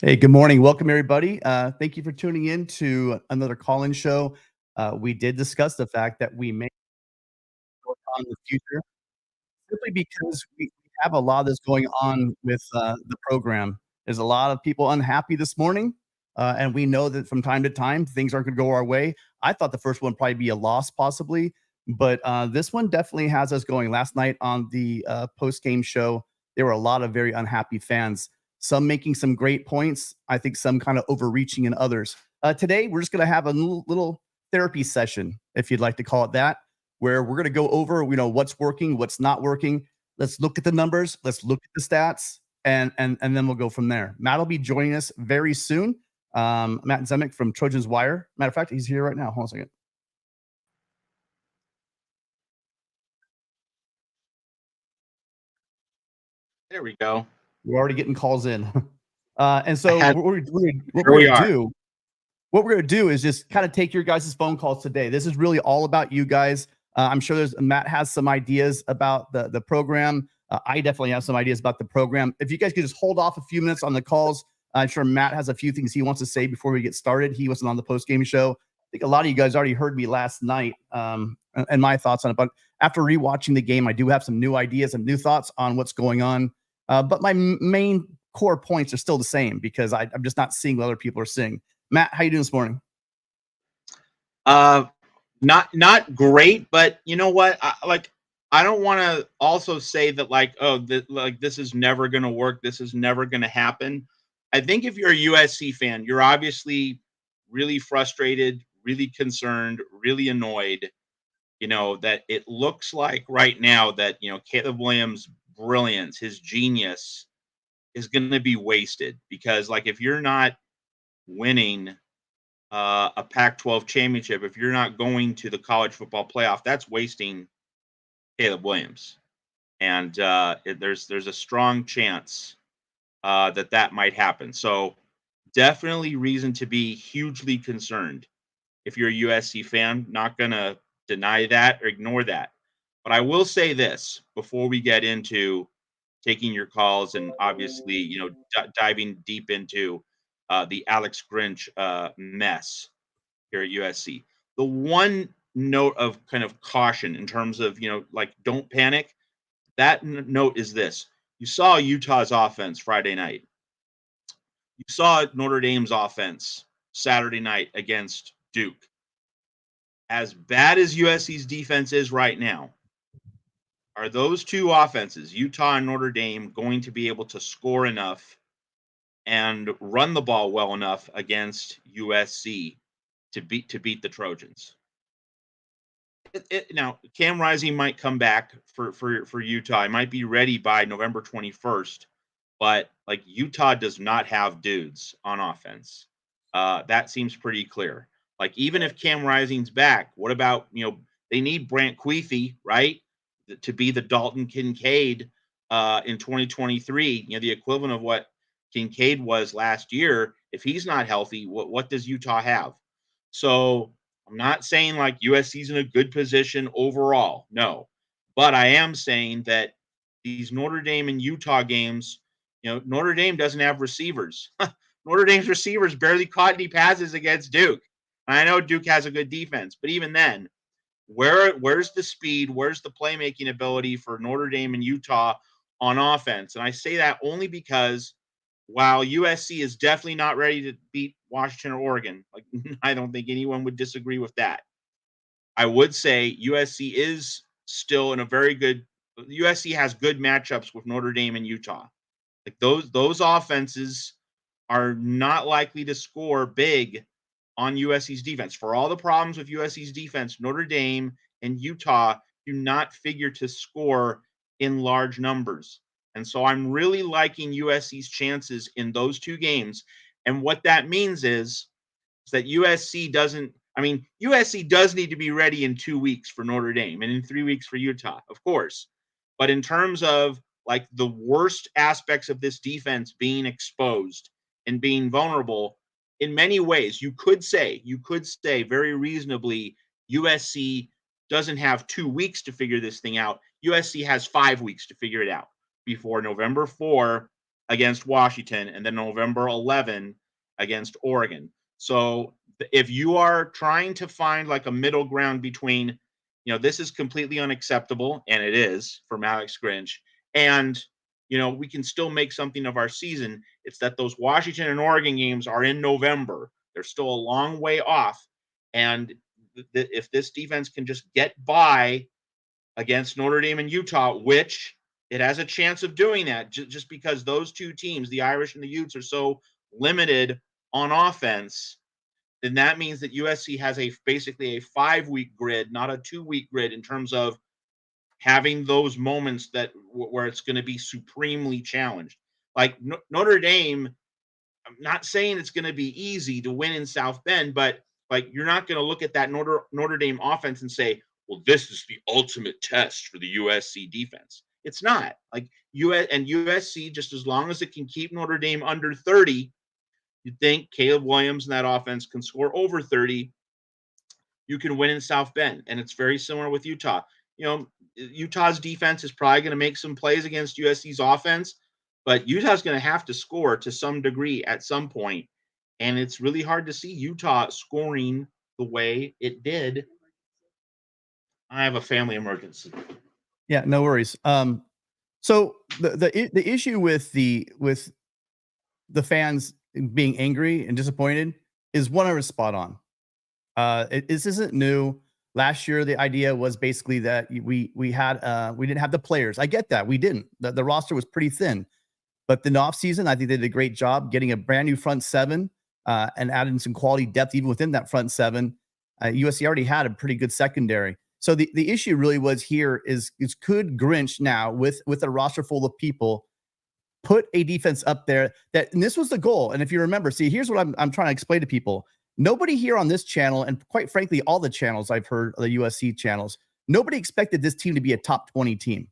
Hey, good morning. Welcome, everybody. Thank you for tuning in to another call-in show. We did discuss the fact that we may go on in the future simply because we have a lot that's going on with the program. There's a lot of people unhappy this morning, and we know that from time to time things aren't going to go our way. I thought the first one would probably be a loss, possibly, but this one definitely has us going. Last night on the post-game show, there were a lot of very unhappy fans. Some making some great points. I think some kind of overreaching in others. Today, we're just going to have a little therapy session, if you'd like to call it that, where we're going to go over, what's working, what's not working. Let's look at the numbers. Let's look at the stats, and then we'll go from there. Matt will be joining us very soon. Matt Zemek from Trojan's Wire. Matter of fact, he's here right now. Hold on a second. There we go. We're already getting calls in. And I so had what we're Here we going to are. do what we're going to do is just kind of take your guys' phone calls today. This is really all about you guys. I'm sure Matt has some ideas about the program. I definitely have some ideas about the program. If you guys could just hold off a few minutes on the calls, I'm sure Matt has a few things he wants to say before we get started. He wasn't on the post game show. I think a lot of you guys already heard me last night and my thoughts on it. But after rewatching the game, I do have some new ideas and new thoughts on what's going on. But my main core points are still the same because I'm just not seeing what other people are seeing. Matt, how you doing this morning? Uh, not great, but you know what? I don't want to also say that this is never going to work. This is never going to happen. I think if you're a USC fan, you're obviously really frustrated, really concerned, really annoyed. You know that it looks like right now that Caleb Williams' brilliance, his genius, is going to be wasted because if you're not winning a Pac-12 championship, if you're not going to the college football playoff, that's wasting Caleb Williams. And there's a strong chance that might happen. So definitely reason to be hugely concerned. If you're a USC fan, not gonna deny that or ignore that. But I will say this before we get into taking your calls and obviously diving deep into the Alex Grinch mess here at USC. The one note of kind of caution in terms of, don't panic, that note is this. You saw Utah's offense Friday night. You saw Notre Dame's offense Saturday night against Duke. As bad as USC's defense is right now, are those two offenses, Utah and Notre Dame, going to be able to score enough and run the ball well enough against USC to beat the Trojans? Now Cam Rising might come back for Utah. He might be ready by November 21st, but Utah does not have dudes on offense. That seems pretty clear. Even if Cam Rising's back, what about they need Brant Queefy, right, to be the Dalton Kincaid in 2023. The equivalent of what Kincaid was last year. If he's not healthy, what does Utah have? So I'm not saying USC's in a good position overall. No. But I am saying that these Notre Dame and Utah games, Notre Dame doesn't have receivers. Notre Dame's receivers barely caught any passes against Duke. And I know Duke has a good defense, but even then, where's the speed? Where's the playmaking ability for Notre Dame and Utah on offense? And I say that only because while USC is definitely not ready to beat Washington or Oregon, I don't think anyone would disagree with that. I would say USC is still in a very good. USC has good matchups with Notre Dame and Utah. Those offenses are not likely to score big on USC's defense. For all the problems with USC's defense, Notre Dame and Utah do not figure to score in large numbers. And so I'm really liking USC's chances in those two games. And what that means is that USC doesn't, I mean, USC does need to be ready in 2 weeks for Notre Dame and in 3 weeks for Utah, of course. But in terms of the worst aspects of this defense being exposed and being vulnerable, in many ways, you could say very reasonably, USC doesn't have 2 weeks to figure this thing out. USC has 5 weeks to figure it out before November 4. against Washington, and then November 11 against Oregon. So if you are trying to find like a middle ground between, this is completely unacceptable, and it is from Alex Grinch, and we can still make something of our season. It's that those Washington and Oregon games are in November. They're still a long way off. And if this defense can just get by against Notre Dame and Utah, which it has a chance of doing that just because those two teams, the Irish and the Utes, are so limited on offense, then that means that USC has basically a 5-week grid, not a 2-week grid, in terms of having those moments where it's going to be supremely challenged. Like Notre Dame, I'm not saying it's going to be easy to win in South Bend, but like you're not going to look at that Notre Dame offense and say, well, this is the ultimate test for the USC defense. It's not. Like USC, just as long as it can keep Notre Dame under 30, you'd think Caleb Williams and that offense can score over 30. You can win in South Bend. And it's very similar with Utah. Utah's defense is probably going to make some plays against USC's offense, but Utah's going to have to score to some degree at some point. And it's really hard to see Utah scoring the way it did. I have a family emergency. Yeah, no worries. So the issue with the fans being angry and disappointed is 100% spot on. This isn't new. Last year, the idea was basically that we didn't have the players. I get that. We didn't. The roster was pretty thin. But in the offseason, I think they did a great job getting a brand new front seven and adding some quality depth even within that front seven. USC already had a pretty good secondary. So the issue really was here is could Grinch now, with a roster full of people, put a defense up there and this was the goal. And if you remember, see, here's what I'm trying to explain to people. Nobody here on this channel, and quite frankly, all the channels I've heard, the USC channels, nobody expected this team to be a top 20 team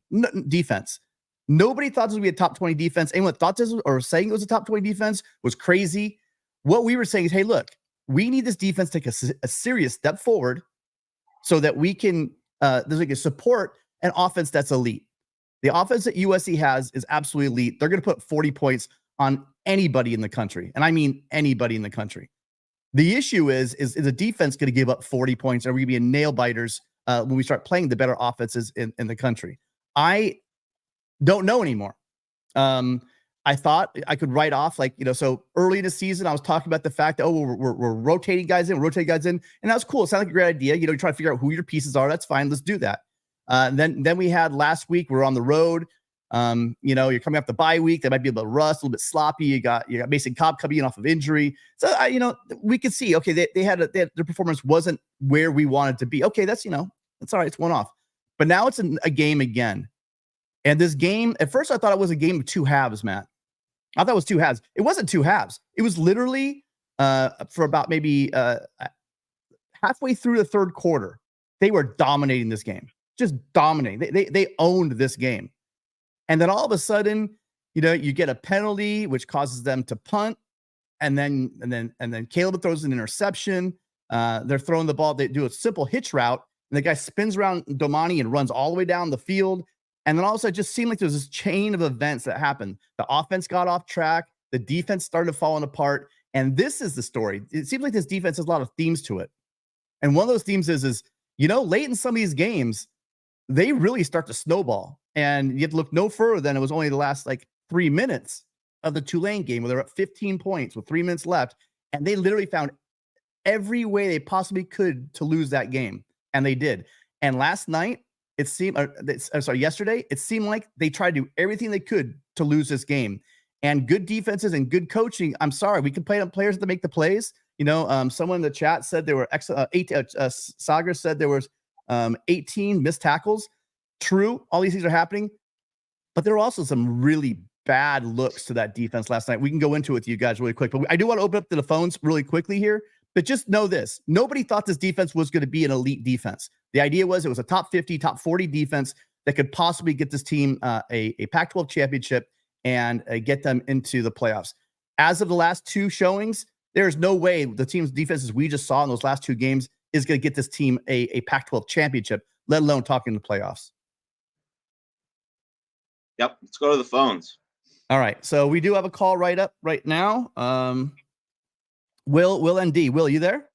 defense. Nobody thought this would be a top 20 defense. Anyone thought this or saying it was a top 20 defense was crazy. What we were saying is, hey, look, we need this defense to take a serious step forward so that we can support an offense that's elite. The offense that USC has is absolutely elite. They're going to put 40 points on anybody in the country. And I mean anybody in the country. The issue is the defense going to give up 40 points? Are we going to be in nail biters when we start playing the better offenses in the country? I don't know anymore. I thought I could write off, so early in the season, I was talking about the fact that, we're rotating guys in, and that was cool. It sounded like a great idea. You try to figure out who your pieces are. That's fine. Let's do that. Then we had last week, we're on the road. You're coming off the bye week. They might be a little rust, a little bit sloppy. You got Mason Cobb coming in off of injury. So, we could see, okay, their performance wasn't where we wanted to be. Okay, that's all right. It's one off. But now it's a game again. And this game, at first I thought it was a game of two halves, Matt. I thought it was two halves. It wasn't two halves. It was literally for about maybe halfway through the third quarter, they were dominating this game. Just dominating. They owned this game. And then all of a sudden, you get a penalty, which causes them to punt. And then Caleb throws an interception. They're throwing the ball. They do a simple hitch route. And the guy spins around Domani and runs all the way down the field. And then all of a sudden, it just seemed like there was this chain of events that happened. The offense got off track. The defense started falling apart. And this is the story. It seems like this defense has a lot of themes to it. And one of those themes is late in some of these games, they really start to snowball. And you have to look no further than it was only the last 3 minutes of the Tulane game where they're up 15 points with 3 minutes left. And they literally found every way they possibly could to lose that game. And they did. And last night, yesterday, it seemed like they tried to do everything they could to lose this game. And good defenses and good coaching, I'm sorry, we can play on players that make the plays. Someone in the chat said there were Sagar said there was 18 missed tackles. True, all these things are happening, but there were also some really bad looks to that defense last night. We can go into it with you guys really quick, but I do want to open up to the phones really quickly here. But just know this, nobody thought this defense was going to be an elite defense. The idea was it was a top 50, top 40 defense that could possibly get this team a Pac-12 championship and get them into the playoffs. As of the last two showings, there's no way the team's defenses we just saw in those last two games is going to get this team a Pac-12 championship, let alone talking the playoffs. Yep. Let's go to the phones. All right. So we do have a call right now. Will and D. Will, you there?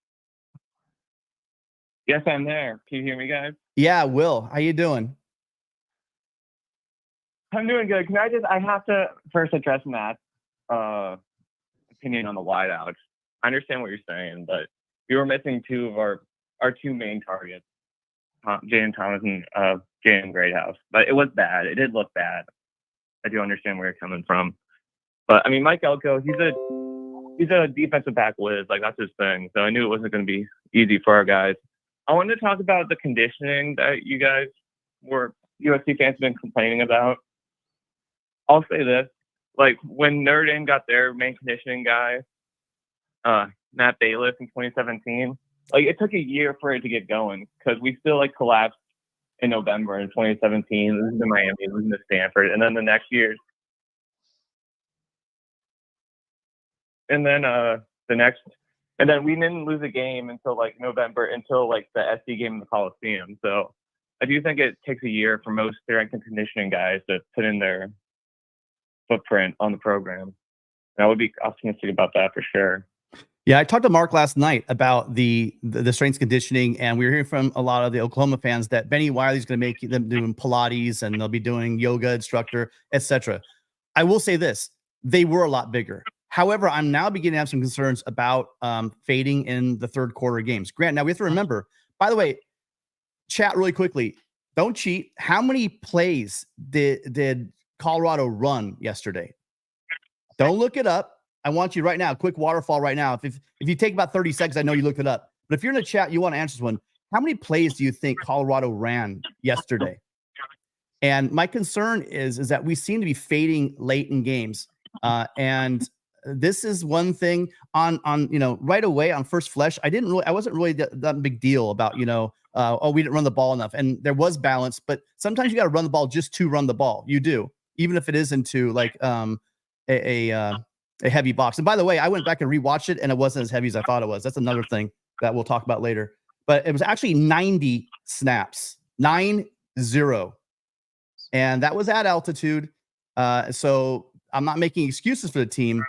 Yes, I'm there. Can you hear me, guys? Yeah, Will. How you doing? I'm doing good. I have to first address Matt's opinion on the wideouts. I understand what you're saying, but we were missing two of our two main targets, Jaden Thomas and Jaden Greathouse. But it was bad. It did look bad. I do understand where you're coming from. But I mean, Mike Elko, he's a defensive back whiz. Like, that's his thing. So I knew it wasn't going to be easy for our guys. I wanted to talk about the conditioning that you guys USC fans have been complaining about. I'll say this. Like, when Nerd In got their main conditioning guy, Matt Bailiff in 2017, like, it took a year for it to get going because we still, like, collapsed in November in 2017, losing to Miami, losing to Stanford, and then the next year. And then we didn't lose a game until like November, until like the SC game in the Coliseum. So I do think it takes a year for most strength and conditioning guys to put in their footprint on the program. And I would be optimistic about that for sure. Yeah, I talked to Mark last night about the strength conditioning, and we were hearing from a lot of the Oklahoma fans that Benny Wiley's going to make them doing Pilates and they'll be doing yoga instructor, etc. I will say this: they were a lot bigger. However, I'm now beginning to have some concerns about fading in the third quarter games. Grant, now we have to remember, by the way, chat really quickly. Don't cheat. How many plays did Colorado run yesterday? Don't look it up. I want you right now, quick waterfall right now. If you take about 30 seconds, I know you looked it up. But if you're in the chat, you want to answer this one. How many plays do you think Colorado ran yesterday? And my concern is that we seem to be fading late in games. And this is one thing on right away on first flesh. I wasn't really that big deal about we didn't run the ball enough, and there was balance, but sometimes you got to run the ball just to run the ball. You do, even if it is into like a heavy box. And by the way, I went back and rewatched it, and it wasn't as heavy as I thought it was. That's another thing that we'll talk about later. But it was actually 90 snaps, 90, and that was at altitude. So I'm not making excuses for the team.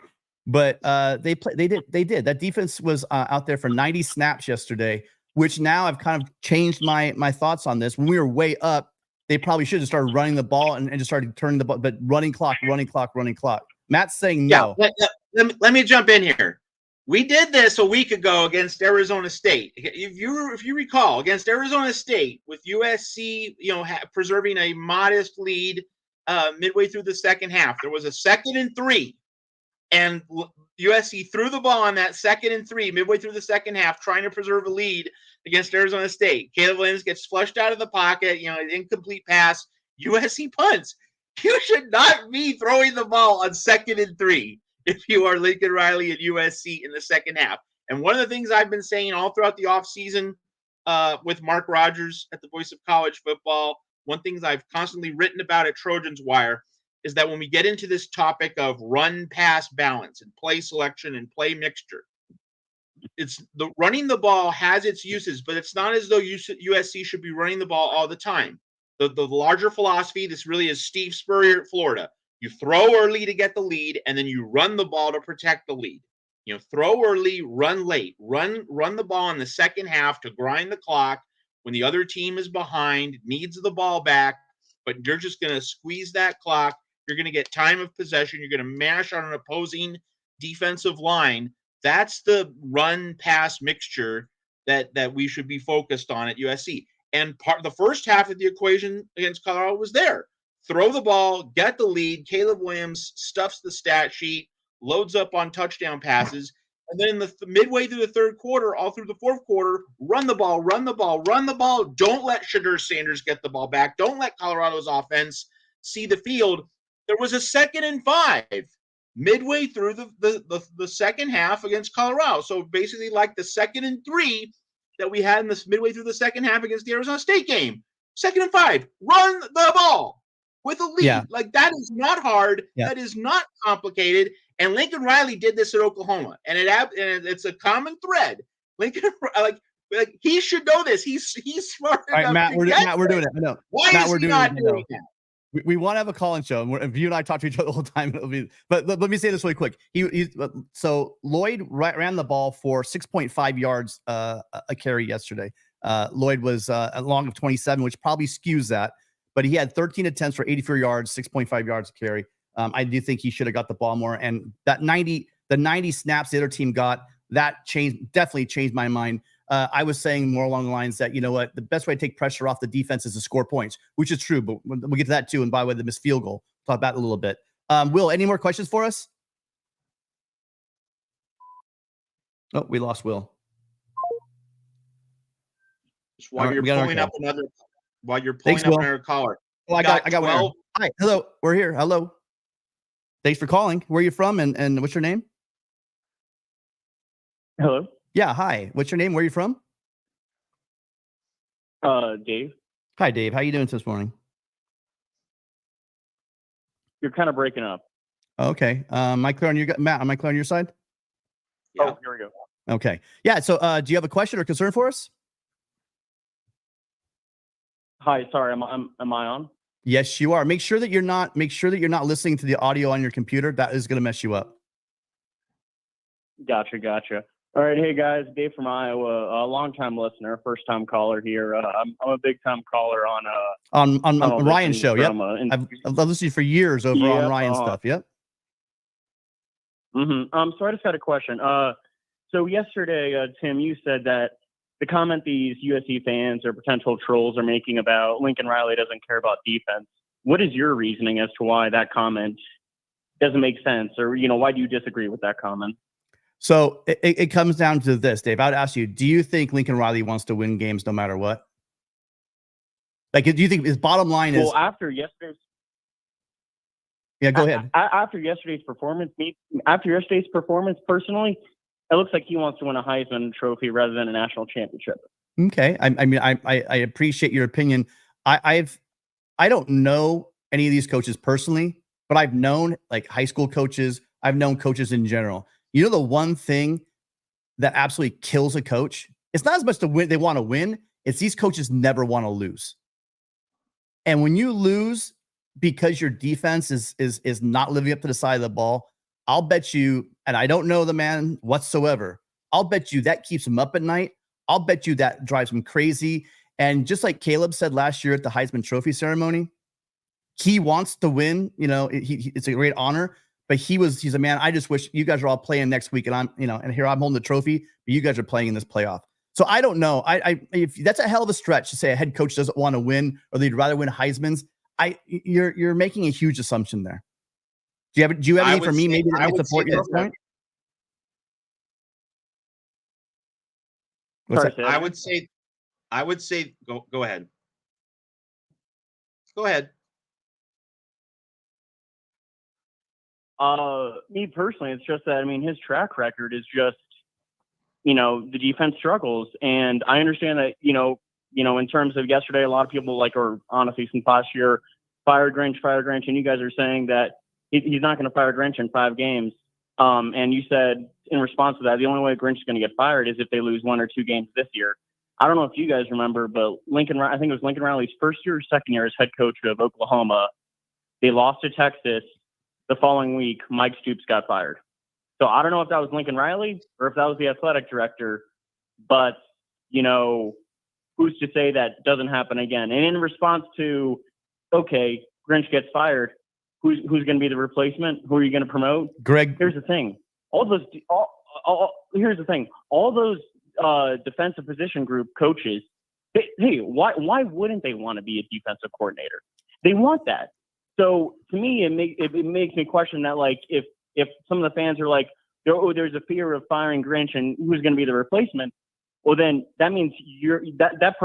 But they did. That defense was out there for 90 snaps yesterday, which now I've kind of changed my thoughts on this. When we were way up, they probably should have started running the ball and just started turning the ball, but running clock. Matt's saying no. Yeah, let me jump in here. We did this a week ago against Arizona State. If you recall, against Arizona State with USC, preserving a modest lead midway through the second half, there was a 2nd and 3. And USC threw the ball on that 2nd and 3 midway through the second half, trying to preserve a lead against Arizona State. Caleb Williams gets flushed out of the pocket, an incomplete pass. USC punts. You should not be throwing the ball on 2nd and 3 if you are Lincoln Riley and USC in the second half. And one of the things I've been saying all throughout the offseason with Mark Rogers at the Voice of College Football, one thing I've constantly written about at Trojans Wire is that when we get into this topic of run-pass balance and play selection and play mixture, it's the running the ball has its uses, but it's not as though USC should be running the ball all the time. The larger philosophy, this really is Steve Spurrier at Florida. You throw early to get the lead, and then you run the ball to protect the lead. Throw early, run late. Run the ball in the second half to grind the clock when the other team is behind, needs the ball back, but you're just going to squeeze that clock. You're going to get time of possession. You're going to mash on an opposing defensive line. That's the run-pass mixture that we should be focused on at USC. And the first half of the equation against Colorado was there. Throw the ball, get the lead. Caleb Williams stuffs the stat sheet, loads up on touchdown passes. And then in the midway through the third quarter, all through the fourth quarter, run the ball. Don't let Shadur Sanders get the ball back. Don't let Colorado's offense see the field. There was a 2nd and 5 midway through the second half against Colorado. So basically like the 2nd and 3 that we had in this midway through the second half against the Arizona State game. 2nd and 5, run the ball with a lead. Yeah. Like, that is not hard. Yeah. That is not complicated. And Lincoln Riley did this at Oklahoma. And it's a common thread. Lincoln, like he should know this. He's smart enough. Matt, we're doing it. I know. Why is he not doing that? we want to have a call-in show, and if you and I talk to each other the whole time, it'll be. But let me say this really quick. So Lloyd ran the ball for 6.5 yards a carry yesterday. Lloyd was a long of 27, which probably skews that, but he had 13 attempts for 84 yards, 6.5 yards a carry. I do think he should have got the ball more, and the 90 snaps the other team got, that definitely changed my mind. I was saying more along the lines that, you know what, the best way to take pressure off the defense is to score points, which is true, but we'll get to that too. And by the way, the missed field goal, talk about it a little bit. Will, any more questions for us? Oh, we lost Will. Just while you're pulling up another caller. Oh, I got one. Hi, hello, we're here. Hello. Thanks for calling. Where are you from, and what's your name? Hello. Yeah, hi. What's your name? Where are you from? Dave. Hi, Dave. How you doing this morning? You're kind of breaking up. Okay. Am I clear on your Matt? Am I clear on your side? Yeah. Oh, here we go. Okay. Yeah. So, do you have a question or concern for us? Hi. Sorry. Am I on? Yes, you are. Make sure that you're not listening to the audio on your computer. That is going to mess you up. Gotcha. All right. Hey, guys. Dave from Iowa, a long-time listener, first-time caller here. I'm a big-time caller on Ryan's show. Yep. I've listened to you for years over on Ryan's stuff. Yep. So I just had a question. So yesterday, Tim, you said that the comment these USC fans or potential trolls are making about Lincoln Riley doesn't care about defense. What is your reasoning as to why that comment doesn't make sense, or why do you disagree with that comment? So it comes down to this, Dave. I would ask you, do you think Lincoln Riley wants to win games no matter what? Like, do you think his bottom line is? Well, after yesterday's. Yeah, go ahead. After yesterday's performance, personally, it looks like he wants to win a Heisman Trophy rather than a national championship. Okay, I appreciate your opinion. I don't know any of these coaches personally, but I've known like high school coaches. I've known coaches in general. The one thing that absolutely kills a coach, it's not as much to win, they want to win. It's these coaches never want to lose. And when you lose because your defense is not living up to the side of the ball, I'll bet you, and I don't know the man whatsoever, I'll bet you that keeps him up at night. I'll bet you that drives him crazy. And just like Caleb said last year at the Heisman Trophy ceremony, he wants to win. It's a great honor. But he's a man. I just wish you guys are all playing next week, and and here I'm holding the trophy, but you guys are playing in this playoff. So I don't know. If that's a hell of a stretch to say a head coach doesn't want to win, or they'd rather win Heisman's. You're making a huge assumption there. Do you have any for me? Maybe that might support you at this point. I would say go ahead. Go ahead. Me personally, it's just that, his track record is just, the defense struggles. And I understand that, in terms of yesterday, a lot of people or honestly since last year, fire Grinch. And you guys are saying that he's not going to fire Grinch in 5 games. And you said in response to that, the only way Grinch is going to get fired is if they lose 1 or 2 games this year. I don't know if you guys remember, but I think it was Lincoln Riley's first year or second year as head coach of Oklahoma. They lost to Texas. The following week, Mike Stoops got fired. So I don't know if that was Lincoln Riley or if that was the athletic director, but, who's to say that doesn't happen again? And in response to, okay, Grinch gets fired, who's going to be the replacement? Who are you going to promote? Greg. Here's the thing. Here's the thing. All those defensive position group coaches, why wouldn't they want to be a defensive coordinator? They want that. So to me, it makes me question that, if some of the fans are like, there's a fear of firing Grinch and who's going to be the replacement, well, then that means that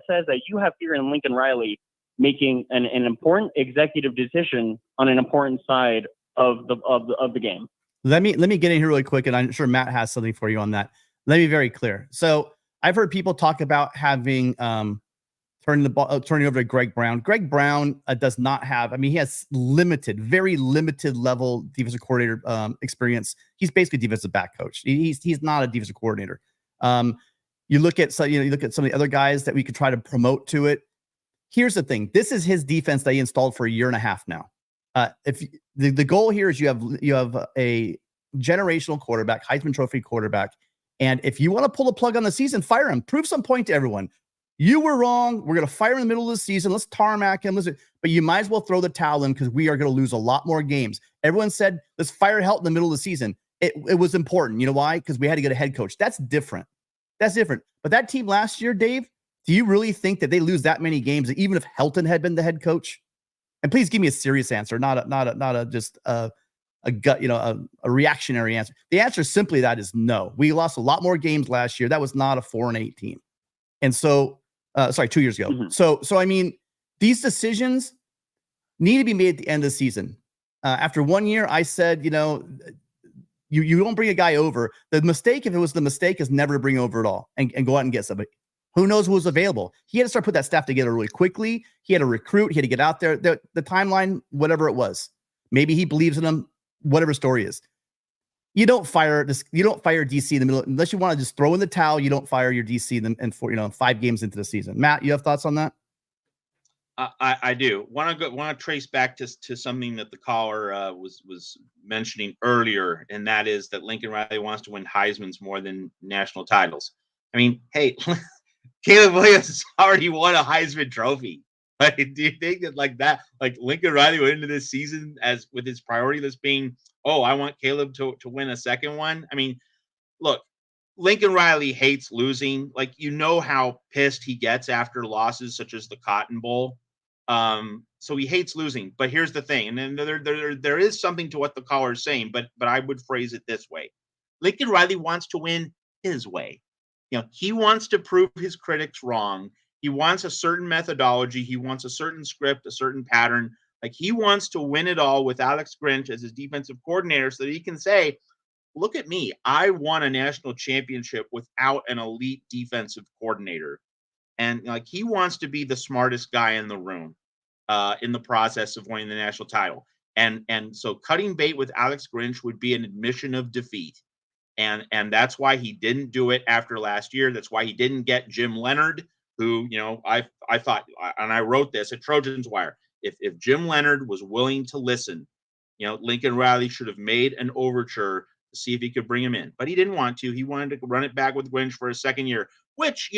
says that you have fear in Lincoln Riley making an important executive decision on an important side of the game. Let me get in here really quick, and I'm sure Matt has something for you on that. Let me be very clear. So I've heard people talk about having turning over to Greg Brown. Greg Brown does not have. He has very limited level defensive coordinator experience. He's basically a defensive back coach. He's not a defensive coordinator. You look at some of the other guys that we could try to promote to it. here's the thing. This is his defense that he installed for a year and a half now. If the goal here is you have a generational quarterback, Heisman Trophy quarterback, and if you want to pull the plug on the season, fire him. Prove some point to everyone. You were wrong. We're going to fire him in the middle of the season. Let's tarmac him. But you might as well throw the towel in because we are going to lose a lot more games. Everyone said, let's fire Helt in the middle of the season. It was important. You know why? Because we had to get a head coach. That's different. That's different. But that team last year, Dave, do you really think that they lose that many games, even if Helton had been the head coach? And please give me a serious answer, not a just a gut, a reactionary answer. The answer simply that is no. We lost a lot more games last year. That was not a 4-8 team. And so, 2 years ago. So I mean, these decisions need to be made at the end of the season. After 1 year, I said, you don't bring a guy over. The mistake, if it was the mistake, is never to bring over at all and go out and get somebody. Who knows who was available? He had to start putting that staff together really quickly. He had to recruit. He had to get out there. The timeline, whatever it was. Maybe he believes in him. Whatever story is. You don't fire DC in the middle unless you want to just throw in the towel. You don't fire your DC and 5 games into the season. Matt, you have thoughts on that? I do want to trace back to something that the caller was mentioning earlier, and that is that Lincoln Riley wants to win Heisman's more than national titles. I mean, hey, Caleb Williams has already won a Heisman Trophy. Like, do you think that like Lincoln Riley went into this season as with his priority list being, oh, I want Caleb to win a second one? I mean, look, Lincoln Riley hates losing. Like, how pissed he gets after losses such as the Cotton Bowl. So he hates losing. But here's the thing, and then there is something to what the caller is saying, but I would phrase it this way: Lincoln Riley wants to win his way. He wants to prove his critics wrong. He wants a certain methodology. He wants a certain script, a certain pattern. Like, he wants to win it all with Alex Grinch as his defensive coordinator so that he can say, look at me. I won a national championship without an elite defensive coordinator. And he wants to be the smartest guy in the room in the process of winning the national title. And so cutting bait with Alex Grinch would be an admission of defeat. And that's why he didn't do it after last year. That's why he didn't get Jim Leonard, who, I thought, and I wrote this at Trojan's Wire, if Jim Leonard was willing to listen, Lincoln Riley should have made an overture to see if he could bring him in. But he didn't want to. He wanted to run it back with Grinch for a second year, which,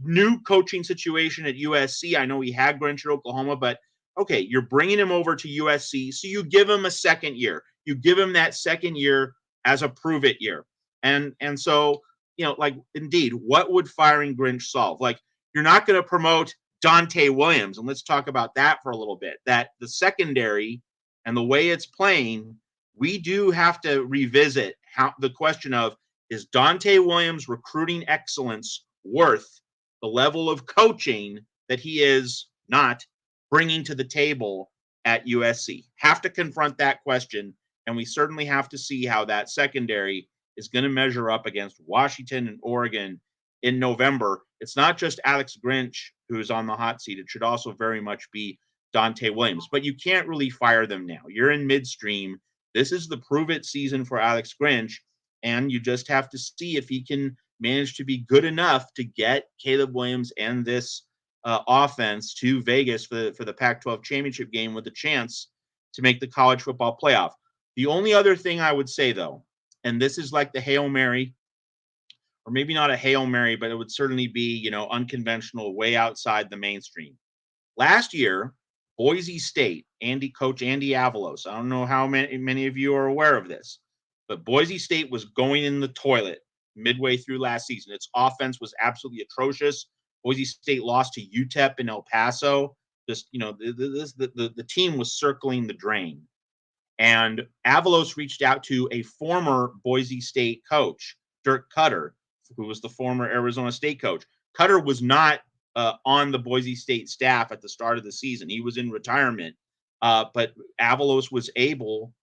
new coaching situation at USC. I know he had Grinch at Oklahoma, but okay, you're bringing him over to USC, so you give him a second year. You give him that second year as a prove it year. And so, indeed, what would firing Grinch solve? Like, you're not going to promote Dante Williams. And let's talk about that for a little bit. That the secondary and the way it's playing, we do have to revisit the question of, is Dante Williams' recruiting excellence worth the level of coaching that he is not bringing to the table at USC? Have to confront that question. And we certainly have to see how that secondary is going to measure up against Washington and Oregon in November. It's not just Alex Grinch who's on the hot seat. It should also very much be Dante Williams. But you can't really fire them now. You're in midstream. This is the prove-it season for Alex Grinch, and you just have to see if he can manage to be good enough to get Caleb Williams and this offense to Vegas for the Pac-12 championship game with a chance to make the college football playoff. The only other thing I would say, though, and this is like the Hail Mary, or maybe not a Hail Mary, but it would certainly be, unconventional, way outside the mainstream. Last year, Boise State, Coach Andy Avalos, I don't know how many of you are aware of this, but Boise State was going in the toilet midway through last season. Its offense was absolutely atrocious. Boise State lost to UTEP in El Paso. Just, the team was circling the drain. And Avalos reached out to a former Boise State coach, Dirk Cutter, who was the former Arizona State coach. Cutter was not on the Boise State staff at the start of the season. He was in retirement. But Avalos was able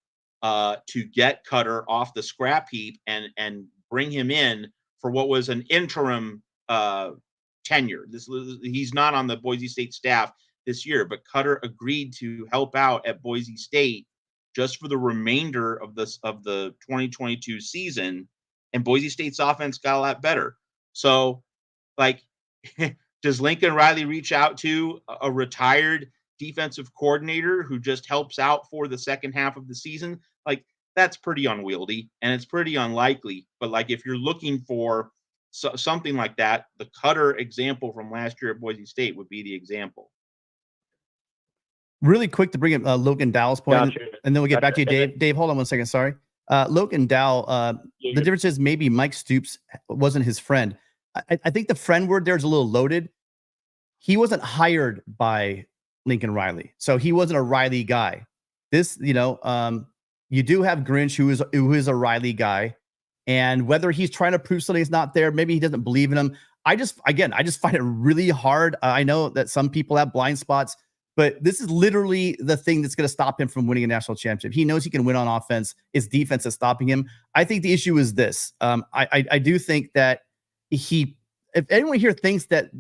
to get Cutter off the scrap heap and bring him in for what was an interim tenure. He's not on the Boise State staff this year, but Cutter agreed to help out at Boise State just for the remainder of the 2022 season, and Boise State's offense got a lot better. So, Does Lincoln Riley reach out to a retired defensive coordinator who just helps out for the second half of the season? Like, that's pretty unwieldy and it's pretty unlikely. But like, if you're looking for something like that, the Cutter example from last year at Boise State would be the example. Really quick to bring up Logan Dowell's point, Gotcha. and then we'll get back to you, Gotcha. Dave. Dave, hold on 1 second. Sorry. Logan Dowell, Yeah, the difference is maybe Mike Stoops wasn't his friend. I think the friend word there is a little loaded. He wasn't hired by Lincoln Riley, so he wasn't a Riley guy. This, you do have Grinch, who is a Riley guy, and whether he's trying to prove something is not there, maybe he doesn't believe in him. I just find it really hard. I know that some people have blind spots, but this is literally the thing that's going to stop him from winning a national championship. He knows he can win on offense. It's defense that's stopping him. I think the issue is this. I do think that if anyone here thinks that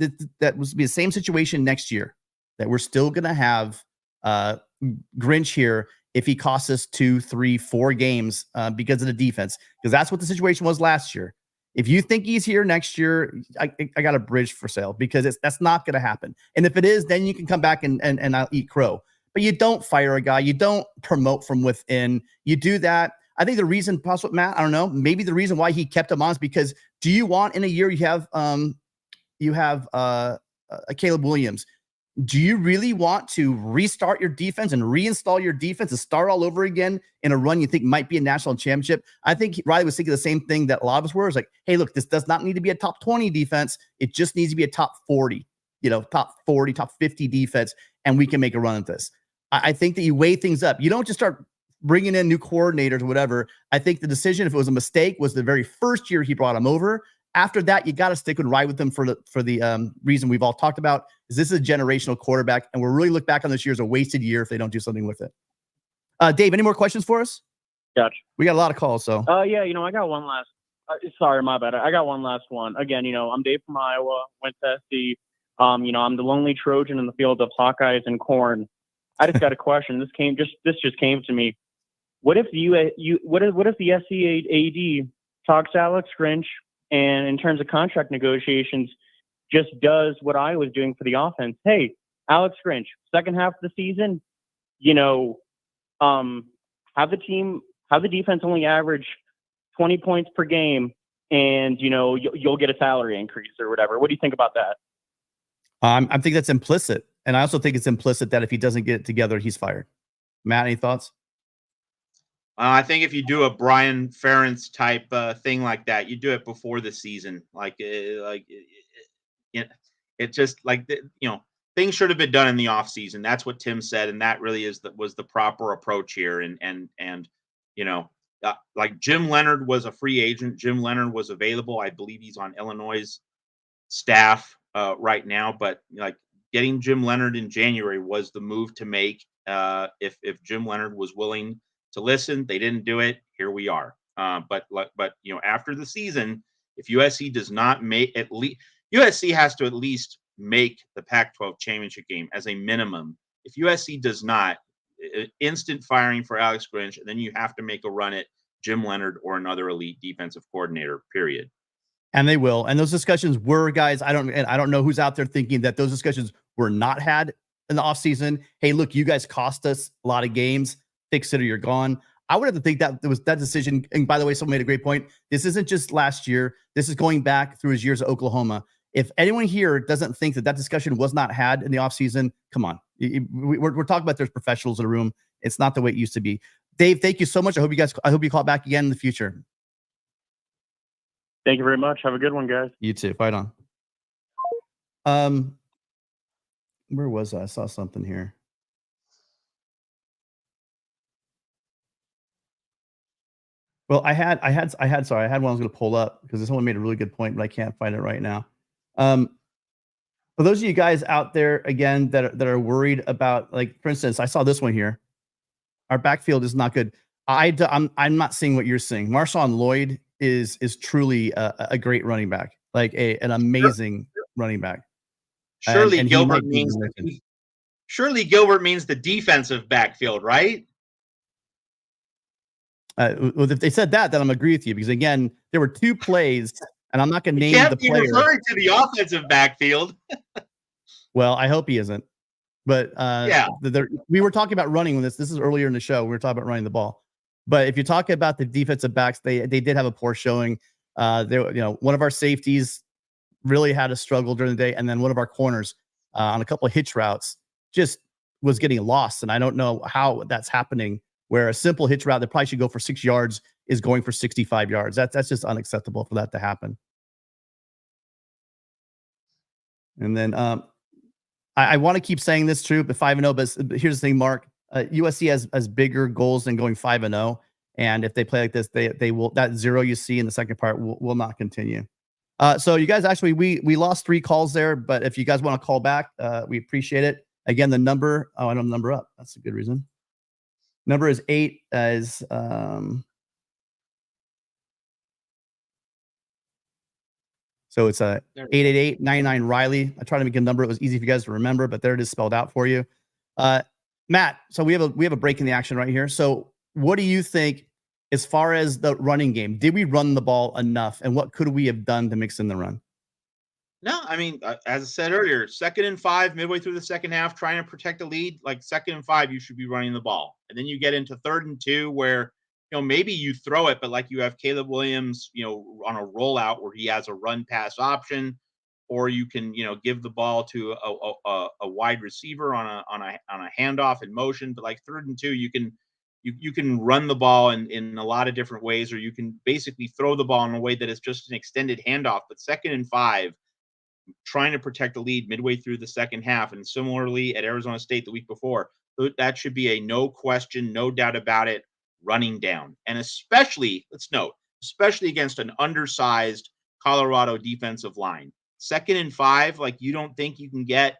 was be the same situation next year, that we're still going to have Grinch here if he costs us 2, 3, 4 games because of the defense, because that's what the situation was last year. If you think he's here next year, I got a bridge for sale, because that's not going to happen. And if it is, then you can come back and I'll eat crow. But you don't fire a guy. You don't promote from within. You do that. I think the reason, possibly, Matt, I don't know, maybe the reason why he kept him on is because do you want in a year you have Caleb Williams? Do you really want to restart your defense and reinstall your defense and start all over again in a run you think might be a national championship? I think Riley was thinking the same thing that a lot of us were. It's like, hey, look, this does not need to be a top 20 defense. It just needs to be a top 40, top 40, top 50 defense, and we can make a run at this. I think that you weigh things up. You don't just start bringing in new coordinators or whatever. I think the decision, if it was a mistake, was the very first year he brought him over. After that, you got to stick and ride with them for the reason we've all talked about, is this is a generational quarterback, and we'll really look back on this year as a wasted year if they don't do something with it. Dave, any more questions for us? Gotcha. We got a lot of calls, so. Yeah, I got one last. Sorry, my bad. I got one last one. Again, I'm Dave from Iowa. Went to SC. I'm the lonely Trojan in the field of Hawkeyes and corn. I just got a question. This just came to me. What if what if the SC AD talks to Alex Grinch, and in terms of contract negotiations, just does what I was doing for the offense? Hey, Alex Grinch, second half of the season, have the defense only average 20 points per game, and you'll get a salary increase or whatever. What do you think about that? I think that's implicit, and I also think it's implicit that if he doesn't get it together, he's fired. Matt, any thoughts? I think if you do a Brian Ferentz type thing like that, you do it before the season. It's just like things should have been done in the off season. That's what Tim said, and that really was the proper approach here. Like Jim Leonard was a free agent. Jim Leonard was available. I believe he's on Illinois' staff right now. But like getting Jim Leonard in January was the move to make. If Jim Leonard was willing to listen, they didn't do it. Here we are. But after the season, if USC does not make USC has to at least make the Pac-12 championship game as a minimum. If USC does not, instant firing for Alex Grinch, and then you have to make a run at Jim Leonard or another elite defensive coordinator. Period. And they will. And those discussions were, guys. I don't know who's out there thinking that those discussions were not had in the offseason. Hey, look, you guys cost us a lot of games. Fix it or you're gone. I would have to think that there was that decision. And by the way, someone made a great point. This isn't just last year. This is going back through his years at Oklahoma. If anyone here doesn't think that discussion was not had in the offseason, come on. We're talking about there's professionals in the room. It's not the way it used to be. Dave, thank you so much. I hope you call back again in the future. Thank you very much. Have a good one, guys. You too. Fight on. Where was I? I saw something here. Well, I had one I was going to pull up because someone made a really good point, but I can't find it right now. For those of you guys out there, again, that are worried about, like, for instance, I saw this one here. Our backfield is not good. I'm not seeing what you're seeing. Marshawn Lloyd is truly a great running back, like an amazing running back. Surely Gilbert means the defensive backfield, right? Well, if they said that, then I'm agree with you, because again, there were 2 plays And I'm not going to You name can't the be player. referring to the offensive backfield. Well, I hope he isn't. But Yeah. we were talking about running when this is earlier in the show. We were talking about running the ball. But if you're talking about the defensive backs, they did have a poor showing. One of our safeties really had a struggle during the day, and then one of our corners on a couple of hitch routes just was getting lost. And I don't know how that's happening, where a simple hitch route that probably should go for 6 yards is going for 65 yards. That's just unacceptable for that to happen. And then I want to keep saying this true, but 5-0. But here's the thing, Mark. USC has bigger goals than going 5-0. And if they play like this, they will, that 0 you see in the second part will not continue. So you guys, actually, we lost 3 calls there, but if you guys want to call back, we appreciate it. Again, the number, I don't have the number up. That's a good reason. Number is 8 as so it's a 888-99 Riley. I try to make a number. It was easy for you guys to remember, but there it is spelled out for you. Matt, so we have a break in the action right here. So what do you think as far as the running game? Did we run the ball enough, and what could we have done to mix in the run? No, I mean, as I said earlier, 2nd and 5, midway through the second half, trying to protect the lead. Like 2nd and 5, you should be running the ball, and then you get into 3rd and 2, where maybe you throw it, but like you have Caleb Williams, on a rollout where he has a run pass option, or you can give the ball to a wide receiver on a handoff in motion. But like 3rd and 2, you can run the ball in a lot of different ways, or you can basically throw the ball in a way that is just an extended handoff. But 2nd and 5, trying to protect the lead midway through the second half, and similarly at Arizona State the week before, that should be a no question, no doubt about it, running down. And especially, let's note, especially against an undersized Colorado defensive line. 2nd and 5, like you don't think you can get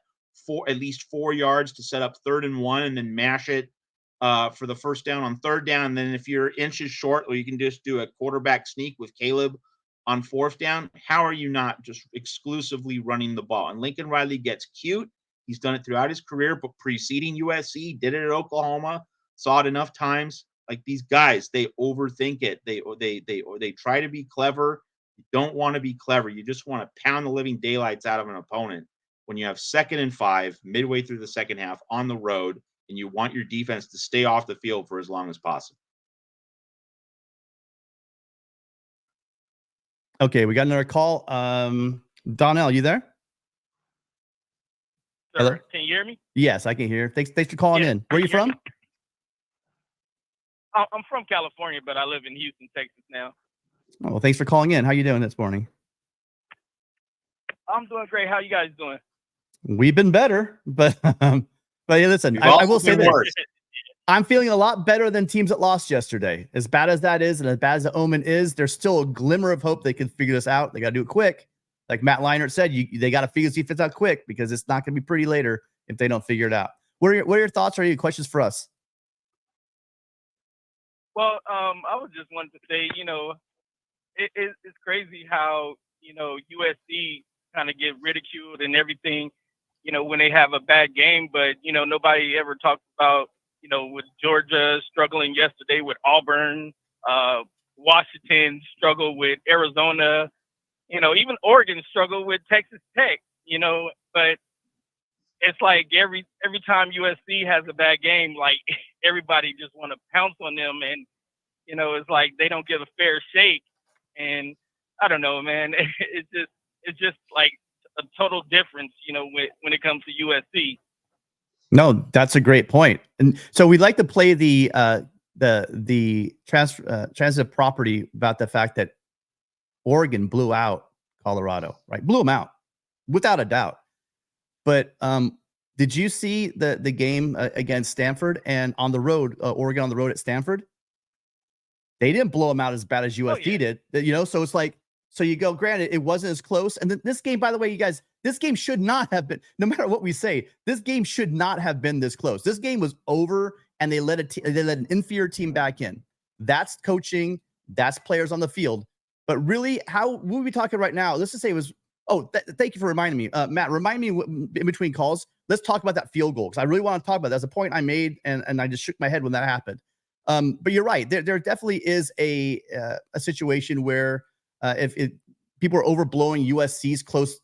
at least 4 yards to set up 3rd and 1 and then mash it for the first down on 3rd down. And then if you're inches short, or you can just do a quarterback sneak with Caleb on 4th down, how are you not just exclusively running the ball? And Lincoln Riley gets cute. He's done it throughout his career, but preceding USC, did it at Oklahoma, saw it enough times. Like these guys, they overthink it. They try to be clever. You don't want to be clever. You just want to pound the living daylights out of an opponent when you have 2nd and 5 midway through the second half on the road, and you want your defense to stay off the field for as long as possible. Okay, we got another call. Donnell, you there? Hello? Can you hear me? Yes, I can hear. Thanks for calling in. Where are you from? I'm from California, but I live in Houston, Texas now. Oh, well, thanks for calling in. How you doing this morning? I'm doing great. How you guys doing? We've been better, but yeah, listen, I will say this. I'm feeling a lot better than teams that lost yesterday. As bad as that is, and as bad as the omen is, there's still a glimmer of hope they can figure this out. They got to do it quick. Like Matt Leinart said, they got to figure this defense out quick, because it's not going to be pretty later if they don't figure it out. What are your thoughts or any questions for us? Well, I was just wanting to say, it's crazy how, USC kind of get ridiculed and everything, when they have a bad game, but, nobody ever talks about, with Georgia struggling yesterday with Auburn, Washington struggled with Arizona, even Oregon struggled with Texas Tech, but it's like every time USC has a bad game, like everybody just want to pounce on them, and it's like they don't give a fair shake. And I don't know, man. It's just like a total difference, when it comes to USC. No, that's a great point. And so we'd like to play the transitive property about the fact that Oregon blew out Colorado, right? Blew them out without a doubt. But did you see the game against Stanford and on the road, Oregon on the road at Stanford? They didn't blow them out as bad as USC did, so it's like, so you go, granted, it wasn't as close. And then this game, by the way, you guys, this game should not have been, no matter what we say, this game should not have been this close. This game was over, and they let an inferior team back in. That's coaching, that's players on the field. But really, what are we talking right now? Let's just say it was, thank you for reminding me. Matt, remind me in between calls, let's talk about that field goal, because I really want to talk about that. That's a point I made, and I just shook my head when that happened. But you're right. There definitely is a situation where if people are overblowing USC's close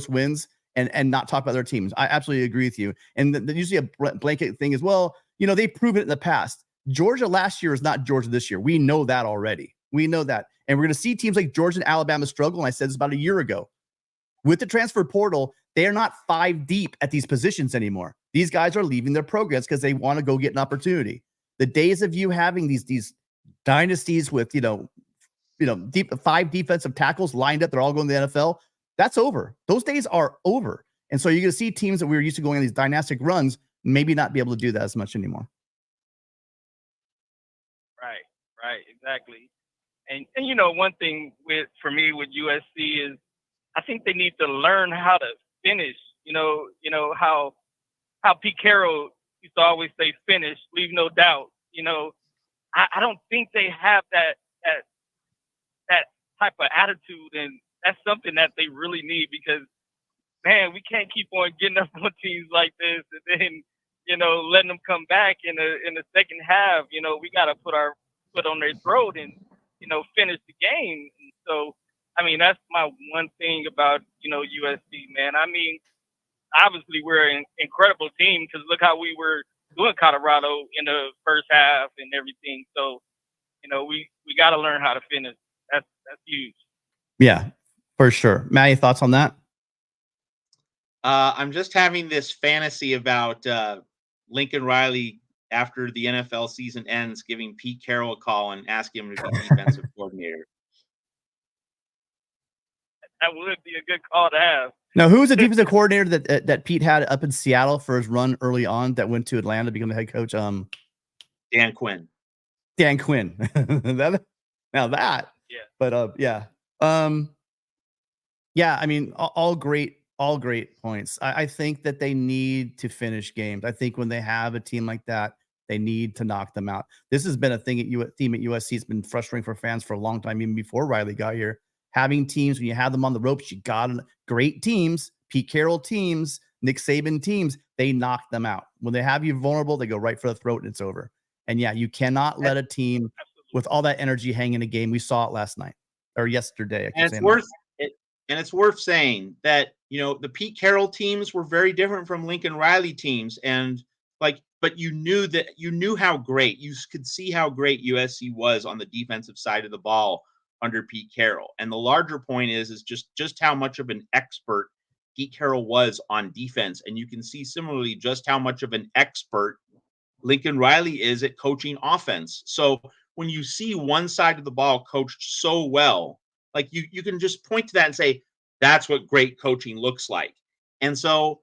wins and not talk about their teams. I absolutely agree with you. And usually a blanket thing as well. You know, they've proven it in the past. Georgia last year is not Georgia this year. We know that already. We know that. And we're going to see teams like Georgia and Alabama struggle. And I said this about a year ago. With the transfer portal, they are not 5 deep at these positions anymore. These guys are leaving their programs because they want to go get an opportunity. The days of you having these dynasties with, deep 5 defensive tackles lined up, they're all going to the NFL. That's over. Those days are over. And so you're going to see teams that we were used to going on these dynastic runs maybe not be able to do that as much anymore. Right, exactly. And one thing for me with USC is I think they need to learn how to finish. How Pete Carroll used to always say, "Finish, leave no doubt." I don't think they have that type of attitude, and that's something that they really need because, man, we can't keep on getting up on teams like this and then letting them come back in the second half. We got to put our foot on their throat and finish the game. And so, I mean, that's my one thing about USC, man. I mean, obviously we're an incredible team because look how we were doing Colorado in the first half and everything. So, we got to learn how to finish. That's huge. Yeah, for sure. Matt, any thoughts on that? I'm just having this fantasy about Lincoln Riley after the NFL season ends, giving Pete Carroll a call and asking him to be defensive coordinator. That would be a good call to have. Now, who was the defensive coordinator that Pete had up in Seattle for his run early on that went to Atlanta to become the head coach? Dan Quinn. Dan Quinn. That. Yeah. But yeah. I mean, all great points. I think that they need to finish games. I think when they have a team like that, they need to knock them out. This has been a theme at USC. It's been frustrating for fans for a long time, even before Riley got here. Having teams, when you have them on the ropes, you got great teams, Pete Carroll teams, Nick Saban teams, they knock them out. When they have you vulnerable, they go right for the throat and it's over. And yeah, you cannot let a team with all that energy hang in a game. We saw it last night or yesterday. And it's worth saying that, the Pete Carroll teams were very different from Lincoln Riley teams. And but you knew how great, you could see how great USC was on the defensive side of the ball under Pete Carroll. And the larger point is just how much of an expert Pete Carroll was on defense. And you can see similarly just how much of an expert Lincoln Riley is at coaching offense. So when you see one side of the ball coached so well, like you can just point to that and say, that's what great coaching looks like. And so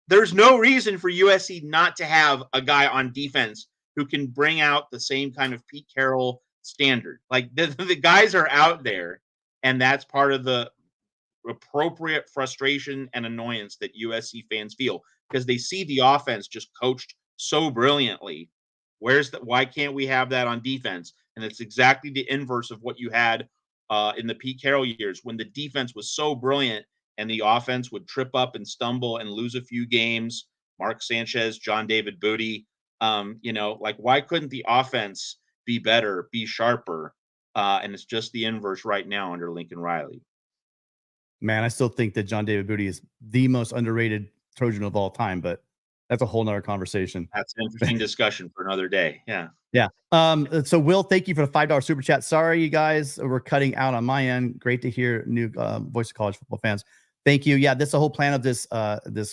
there's no reason for USC not to have a guy on defense who can bring out the same kind of Pete Carroll standard. Like the guys are out there, and that's part of the appropriate frustration and annoyance that USC fans feel because they see the offense just coached so brilliantly. Why can't we have that on defense? And it's exactly the inverse of what you had in the Pete Carroll years when the defense was so brilliant and the offense would trip up and stumble and lose a few games. Mark Sanchez, John David Booty, why couldn't the offense be better, be sharper? And it's just the inverse right now under Lincoln Riley. Man, I still think that John David Booty is the most underrated Trojan of all time, but that's a whole nother conversation. That's an interesting discussion for another day. Yeah. Yeah. So Will, thank you for the $5 super chat. Sorry, you guys, we're cutting out on my end. Great to hear new voice of college football fans. Thank you. Yeah, that's the whole plan of this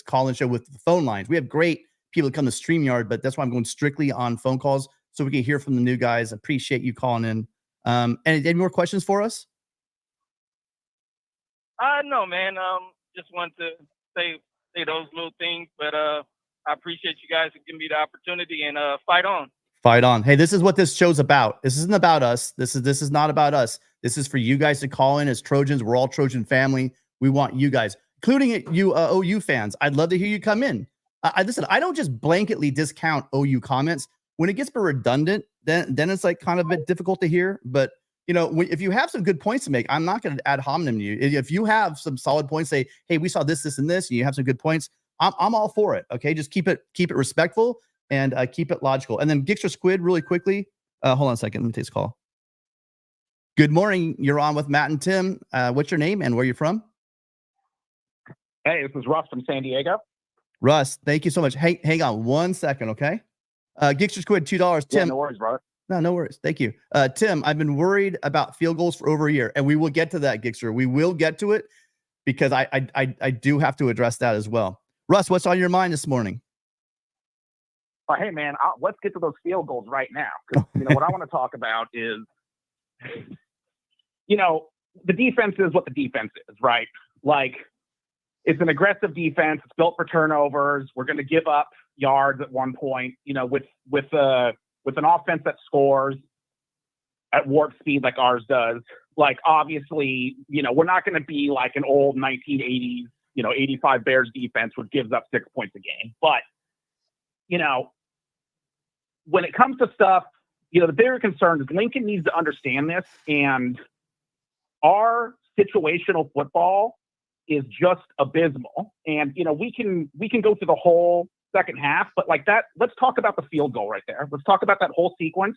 call-in show with the phone lines. We have great people that come to StreamYard, but that's why I'm going strictly on phone calls so we can hear from the new guys. Appreciate you calling in. Any more questions for us? No, man. Just wanted to say those little things, but I appreciate you guys giving me the opportunity and fight on. Fight on. Hey, this is what this show's about. This isn't about us. This is not about us. This is for you guys to call in as Trojans. We're all Trojan family. We want you guys, including you OU fans. I'd love to hear you come in. Listen, I don't just blanketly discount OU comments. When it gets redundant, then it's like kind of a bit difficult to hear. But if you have some good points to make, I'm not going to ad hominem you. If you have some solid points, say, hey, we saw this, and this, and you have some good points, I'm all for it. Okay, just keep it respectful and keep it logical. And then Gixter Squid, really quickly. Hold on a second. Let me take this call. Good morning. You're on with Matt and Tim. What's your name and where you from? Hey, this is Russ from San Diego. Russ, thank you so much. Hey, hang on 1 second, okay? Gixter Squid, $2. Tim. Yeah, no worries, brother. No worries. Thank you. Tim, I've been worried about field goals for over a year, and we will get to that, Gixter. We will get to it because I do have to address that as well. Russ, what's on your mind this morning? Hey, man, let's get to those field goals right now. 'Cause, what I want to talk about is, the defense is what the defense is, right? Like, it's an aggressive defense. It's built for turnovers. We're going to give up yards at one point, with an offense that scores at warp speed like ours does. Like, obviously, we're not going to be like an old 1980s, 85 Bears defense, which gives up 6 points a game. But, when it comes to stuff, the bigger concern is Lincoln needs to understand this. And our situational football is just abysmal. And, we can go through the whole second half, but like that, let's talk about the field goal right there. Let's talk about that whole sequence.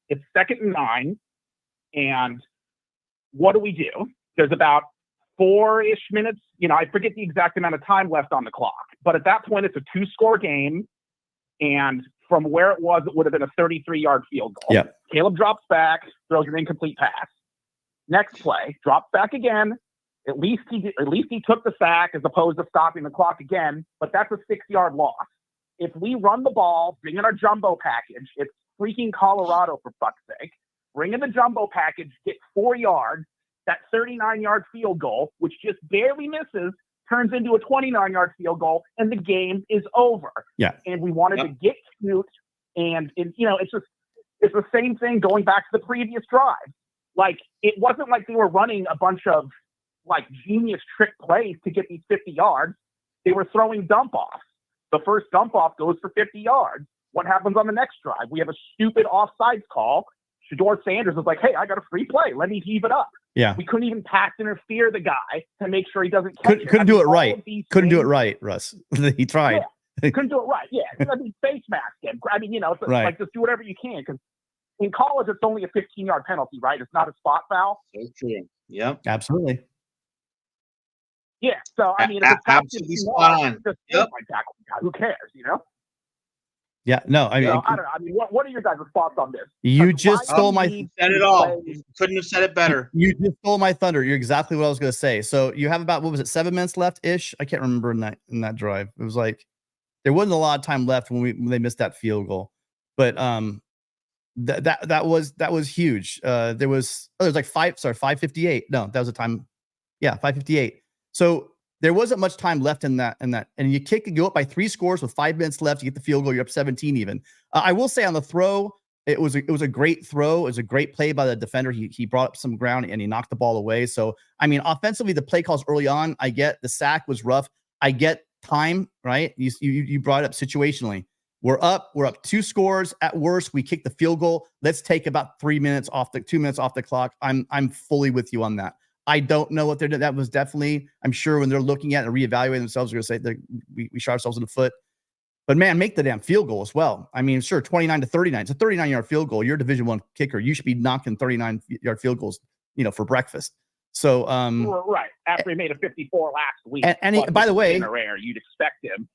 It's 2nd and 9. And what do? There's about 4-ish minutes. I forget the exact amount of time left on the clock, but at that point it's a 2-score game. And from where it would have been a 33-yard field goal. Yeah. Caleb drops back, throws an incomplete pass. Next play, drops back again. At least he took the sack as opposed to stopping the clock again, but that's a 6-yard loss. If we run the ball, bring in our jumbo package, it's freaking Colorado, for fuck's sake. Bring in the jumbo package, get 4 yards, that 39-yard field goal, which just barely misses, turns into a 29-yard field goal, and the game is over. Yeah. And we wanted to get cute, and it's the same thing going back to the previous drive. Like, it wasn't like they were running a bunch of like genius trick plays to get these 50 yards. They were throwing dump offs. The first dump off goes for 50 yards. What happens on the next drive? We have a stupid offsides call. Shedeur Sanders was like, hey, I got a free play. Let me heave it up. Yeah. We couldn't even pass interfere the guy to make sure he doesn't catch it. Couldn't do it right. Couldn't do it right, Russ. He tried. Yeah. Couldn't do it right. Yeah. Face mask him. It's Right. like just do whatever you can, because in college it's only a 15-yard penalty, right? It's not a spot foul. So true. Yep. Absolutely. Yeah. So if it's absolutely spot on. just Yep. like tackle the guy. Who cares? Yeah. No. I mean, I don't know. What are your guys' thoughts on this? you Like, just why stole do my. we Said it all. Couldn't have said it better. You just stole my thunder. You're exactly what I was going to say. So you have about, what was it, 7 minutes left ish? I can't remember in that drive. It was like there wasn't a lot of time left when they missed that field goal, but that was huge. There was like 5:58. No, that was a time. Yeah, 5:58. So there wasn't much time left in that, and you go up by 3 scores with 5 minutes left. You get the field goal. You're up 17 even. I will say on the throw, it was a great throw. It was a great play by the defender. He brought up some ground and he knocked the ball away. So I mean, offensively, the play calls early on, I get the sack was rough. I get time, right? You brought it up situationally. We're up 2 scores at worst. We kick the field goal. Let's take about 2 minutes off the clock. I'm fully with you on that. I don't know what they're doing. That was definitely, I'm sure when they're looking at it and reevaluating themselves, they're going to say we shot ourselves in the foot. But man, make the damn field goal as well. I mean, sure, 29-39. It's a 39-yard field goal. You're a Division I kicker. You should be knocking 39-yard field goals, for breakfast. So, right after he made a 54 last week. And by the way, rare, you'd expect him.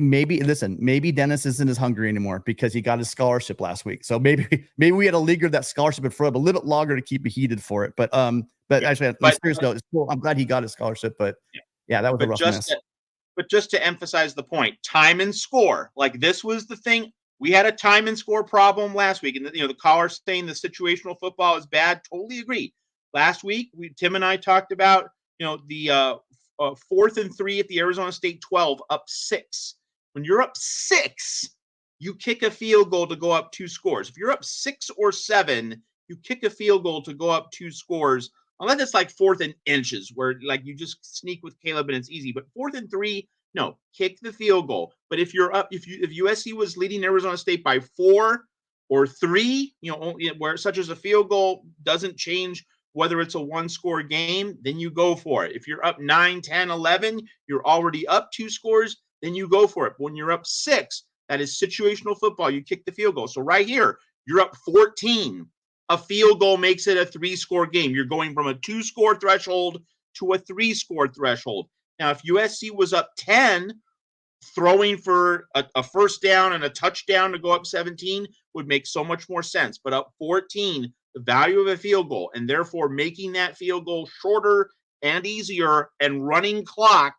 Maybe Dennis isn't as hungry anymore because he got his scholarship last week. So maybe we had to linger that scholarship in front a little bit longer to keep me heated for it. But actually, on a serious note, it's cool. I'm glad he got his scholarship. But yeah, that was a rough mess. But just to emphasize the point, time and score. Like, this was the thing. We had a time and score problem last week, and the caller saying the situational football is bad. Totally agree. Last week, Tim and I talked about the 4th and 3 at the Arizona State 12, up 6. When you're up 6, you kick a field goal to go up 2 scores. If you're up 6 or 7, you kick a field goal to go up 2 scores. Unless it's like 4th and inches, where like you just sneak with Caleb and it's easy. But 4th and 3, no, kick the field goal. But if you're up, if USC was leading Arizona State by 4 or 3, where such as a field goal doesn't change whether it's a 1-score game, then you go for it. If you're up 9, 10, 11, you're already up 2 scores, then you go for it. But when you're up 6, that is situational football. You kick the field goal. So right here, you're up 14. a field goal makes it a 3-score game. You're going from a 2-score threshold to a 3-score threshold. Now, if USC was up 10, throwing for a first down and a touchdown to go up 17 would make so much more sense. But up 14, the value of a field goal, and therefore making that field goal shorter and easier and running clock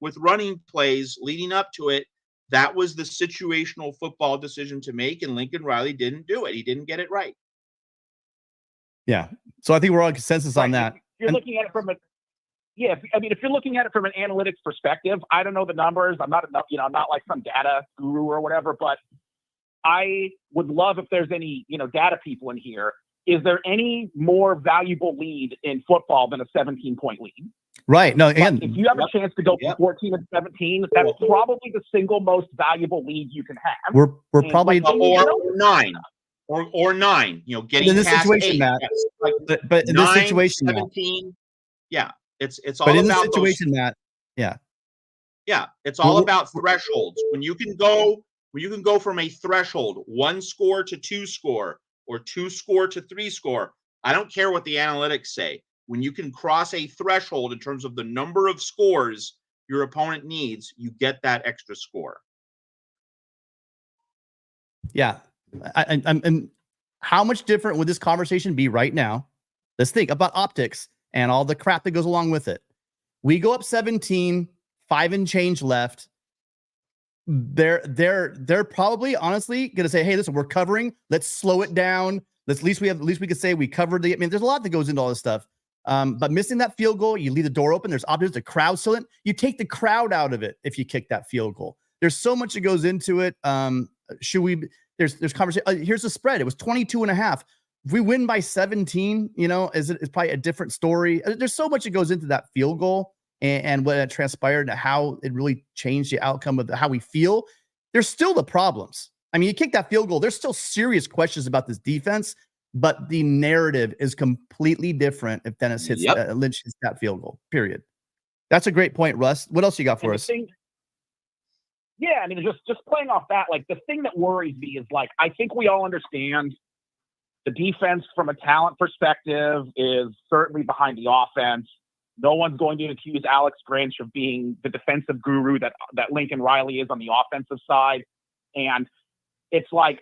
with running plays leading up to it, that was the situational football decision to make, and Lincoln Riley didn't do it. He didn't get it right. Yeah. So I think we're all in consensus on that. You're looking at it from a if you're looking at it from an analytics perspective, I don't know the numbers. I'm not enough, I'm not like some data guru or whatever, but I would love if there's any, data people in here. Is there any more valuable lead in football than a 17-point lead? Right. No, and if you have a chance to go from 14 and 17, that's probably the single most valuable lead you can have. We're probably or 9. Or 9, getting in this past situation, 8. Matt. Like but in 9, this situation, 17, it's all but in about this situation, Matt, it's all about thresholds. When you can go from a threshold 1 score to 2 score or 2 score to 3 score, I don't care what the analytics say. When you can cross a threshold in terms of the number of scores your opponent needs, you get that extra score. Yeah. And how much different would this conversation be right now? Let's think about optics and all the crap that goes along with it. We go up 17, 5 and change left. They're probably honestly going to say, hey, listen, we're covering. Let's slow it down. At least we could say we covered the. I mean, there's a lot that goes into all this stuff. But missing that field goal, you leave the door open. There's optics, the crowd still in. You take the crowd out of it if you kick that field goal. There's so much that goes into it. Should we? There's conversation. Here's the spread. It was 22.5. If we win by 17, it's probably a different story. There's so much that goes into that field goal and what it transpired and how it really changed the outcome of how we feel. There's still the problems. I mean, you kick that field goal. There's still serious questions about this defense, but the narrative is completely different if Dennis hits Lynch hits that field goal. Period. That's a great point, Russ. What else you got for us? Yeah, I mean, just playing off that, like the thing that worries me is like I think we all understand the defense from a talent perspective is certainly behind the offense. No one's going to accuse Alex Grinch of being the defensive guru that Lincoln Riley is on the offensive side. And it's like,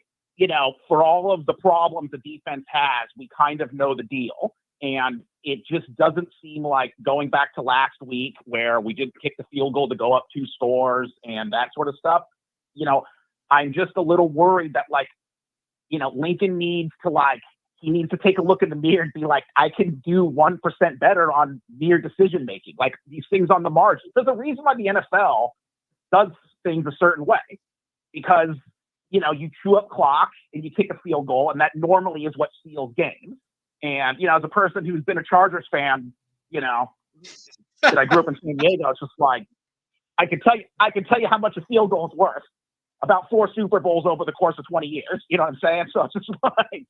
for all of the problems the defense has, we kind of know the deal. And it just doesn't seem like going back to last week where we did kick the field goal to go up 2 scores and that sort of stuff. I'm just a little worried that Lincoln needs to take a look in the mirror and be like, I can do 1% better on mere decision making, like these things on the margin. There's a reason why the NFL does things a certain way, because you chew up clock and you kick a field goal, and that normally is what seals games. And as a person who's been a Chargers fan, that I grew up in San Diego, it's just like I can tell you how much a field goal is worth. About 4 Super Bowls over the course of 20 years. You know what I'm saying? So it's just like,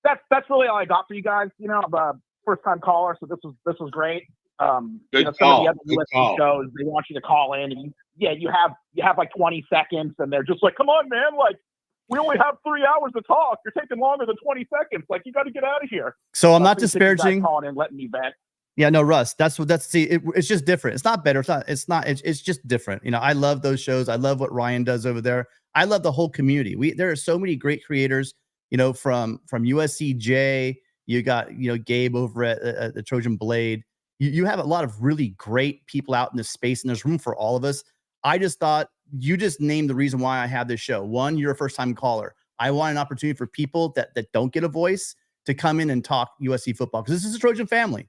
that's really all I got for you guys. I'm a first time caller, so this was great. Good some call. of the other USC shows, they want you to call in, and you have like 20 seconds, and they're just like, come on, man, like we only have 3 hours to talk. You're taking longer than 20 seconds. Like you got to get out of here. So I'm not disparaging. Calling in, letting me vent. Yeah, no, Russ. It's just different. It's not better. It's just different. I love those shows. I love what Ryan does over there. I love the whole community. There are so many great creators, from USCJ, you got, Gabe over at the Trojan Blade. You have a lot of really great people out in this space, and there's room for all of us. I just thought you just named the reason why I have this show. One, you're a first time caller. I want an opportunity for people that don't get a voice to come in and talk USC football, because this is a Trojan family.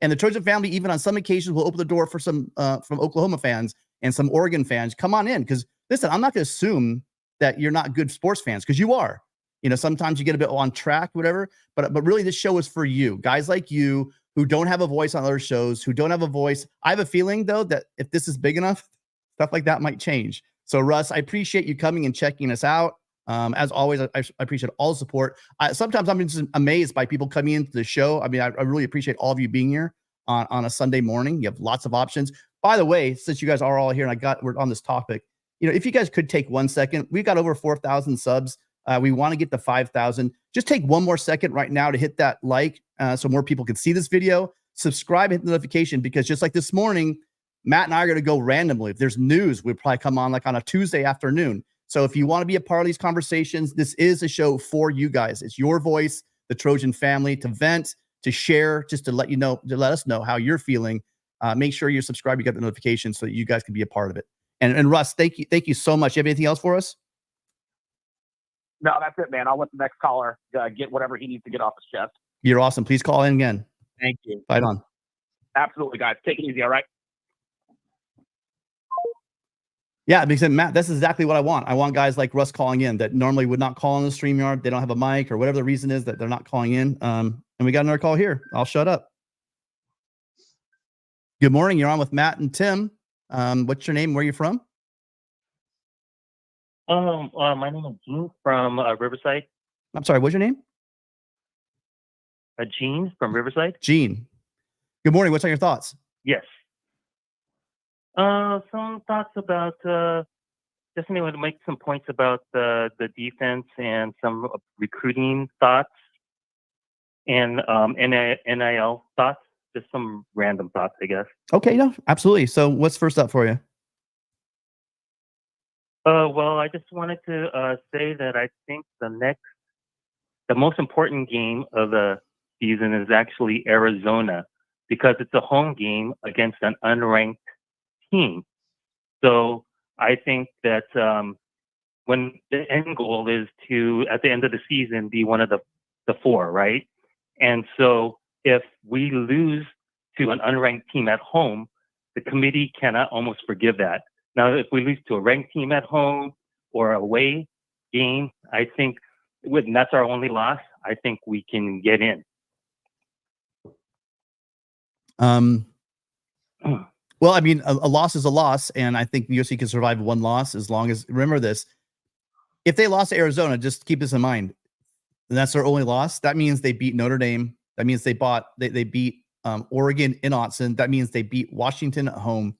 And the Trojan family, even on some occasions, will open the door for some from Oklahoma fans and some Oregon fans. Come on in, because listen, I'm not going to assume that you're not good sports fans, because you are. Sometimes you get a bit on track, whatever. But really, this show is for you, guys like you who don't have a voice on other shows, who don't have a voice. I have a feeling though that if this is big enough, stuff like that might change. So Russ, I appreciate you coming and checking us out. As always, I appreciate all the support. Sometimes I'm just amazed by people coming into the show. I mean, I really appreciate all of you being here on a Sunday morning. You have lots of options. By the way, since you guys are all here and we're on this topic, if you guys could take 1 second, we've got over 4,000 subs We want to get to 5,000. Just take one more second right now to hit that like so more people can see this video. Subscribe, hit the notification, because just like this morning, Matt and I are going to go randomly. If there's news, we'll probably come on like on a Tuesday afternoon. So if you want to be a part of these conversations, this is a show for you guys. It's your voice, the Trojan family, to vent, to share, just to let you know, to let us know how you're feeling. Make sure you're subscribed, you get the notifications so that you guys can be a part of it. And Russ, thank you so much. You have anything else for us? No, that's it, man. I'll let the next caller get whatever he needs to get off his chest. You're awesome. Please call in again. Thank you. Fight on. Absolutely, guys. Take it easy, all right? Yeah, because Matt, that's exactly what I want. I want guys like Russ calling in that normally would not call in the StreamYard. They don't have a mic or whatever the reason is that they're not calling in. And we got another call here. I'll shut up. Good morning. You're on with Matt and Tim. What's your name? Where are you from? My name is Gene from Riverside. I'm sorry. What's your name? Gene from Riverside. Gene. Good morning. What's on your thoughts? Yes. Some thoughts about just want to make some points about the defense and some recruiting thoughts and NIL thoughts. Just some random thoughts, I guess. Okay, no, absolutely. So what's first up for you? Well, I just wanted to say that I think the most important game of the season is actually Arizona, because it's a home game against an unranked team. So I think that when the end goal is to, at the end of the season, be one of the four, right? And so if we lose to an unranked team at home, the committee cannot almost forgive that. Now, if we lose to a ranked team at home or away game, I think that's our only loss. I think we can get in. Well, I mean, a loss is a loss, and I think USC can survive one loss as long as, remember this, if they lost to Arizona, just keep this in mind, and that's their only loss. That means they beat Notre Dame. That means they beat Oregon in Autzen. That means they beat Washington at home.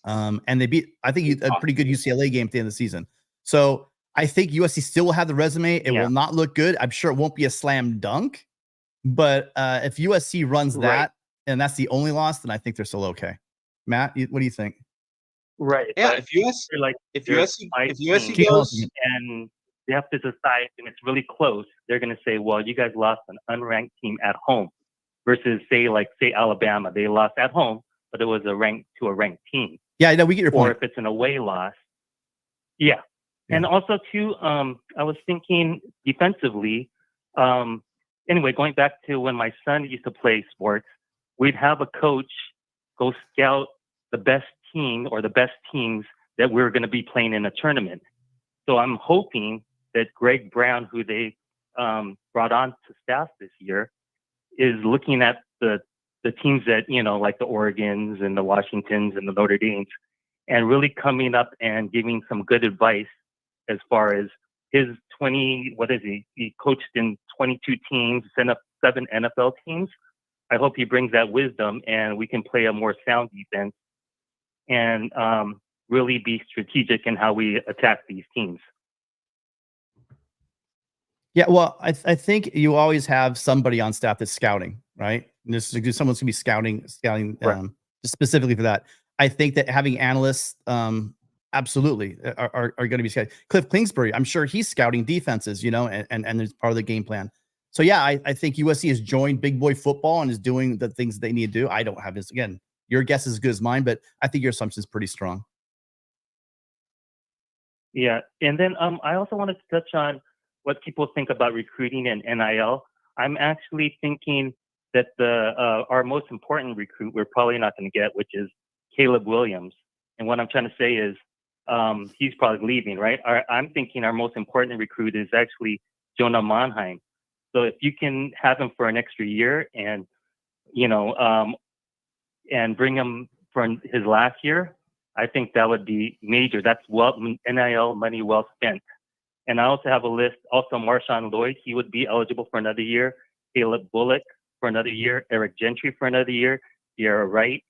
And they beat, I think, a pretty good UCLA game at the end of the season. So I think USC still will have the resume. It will not look good. I'm sure it won't be a slam dunk, but if USC runs that and that's the only loss, then I think they're still okay. Matt, what do you think? Right. Yeah, but if USC goes and they have to decide, and it's really close, they're going to say, well, you guys lost an unranked team at home versus say Alabama. They lost at home, but it was a ranked team. Yeah, no, we get your point. Or if it's an away loss. Yeah. And also too, I was thinking defensively, anyway, going back to when my son used to play sports, we'd have a coach go scout the best team or the best teams that we're going to be playing in a tournament. So I'm hoping that Greg Brown, who they brought on to staff this year, is looking at the teams that, like the Oregons and the Washingtons and the Notre Dames, and really coming up and giving some good advice as far as his he coached in 22 teams, sent up 7 NFL teams. I hope he brings that wisdom and we can play a more sound defense and really be strategic in how we attack these teams. Yeah, well, I think you always have somebody on staff that's scouting, right? And someone's going to be scouting just specifically for that. I think that having analysts absolutely are going to be scouting. Cliff Kingsbury, I'm sure he's scouting defenses, and there's part of the game plan. So, yeah, I think USC has joined big boy football and is doing the things they need to do. I don't have this. Again, your guess is as good as mine, but I think your assumption is pretty strong. Yeah, and then I also wanted to touch on what people think about recruiting and NIL. I'm actually thinking that our most important recruit we're probably not going to get, which is Caleb Williams. And what I'm trying to say is he's probably leaving, right? I'm thinking our most important recruit is actually Jonah Monheim. So if you can have him for an extra year and, and bring him for his last year, I think that would be major. That's NIL money well spent. And I also have a list. Also, Marshawn Lloyd, he would be eligible for another year. Caleb Bullock for another year. Eric Gentry for another year. Sierra Wright,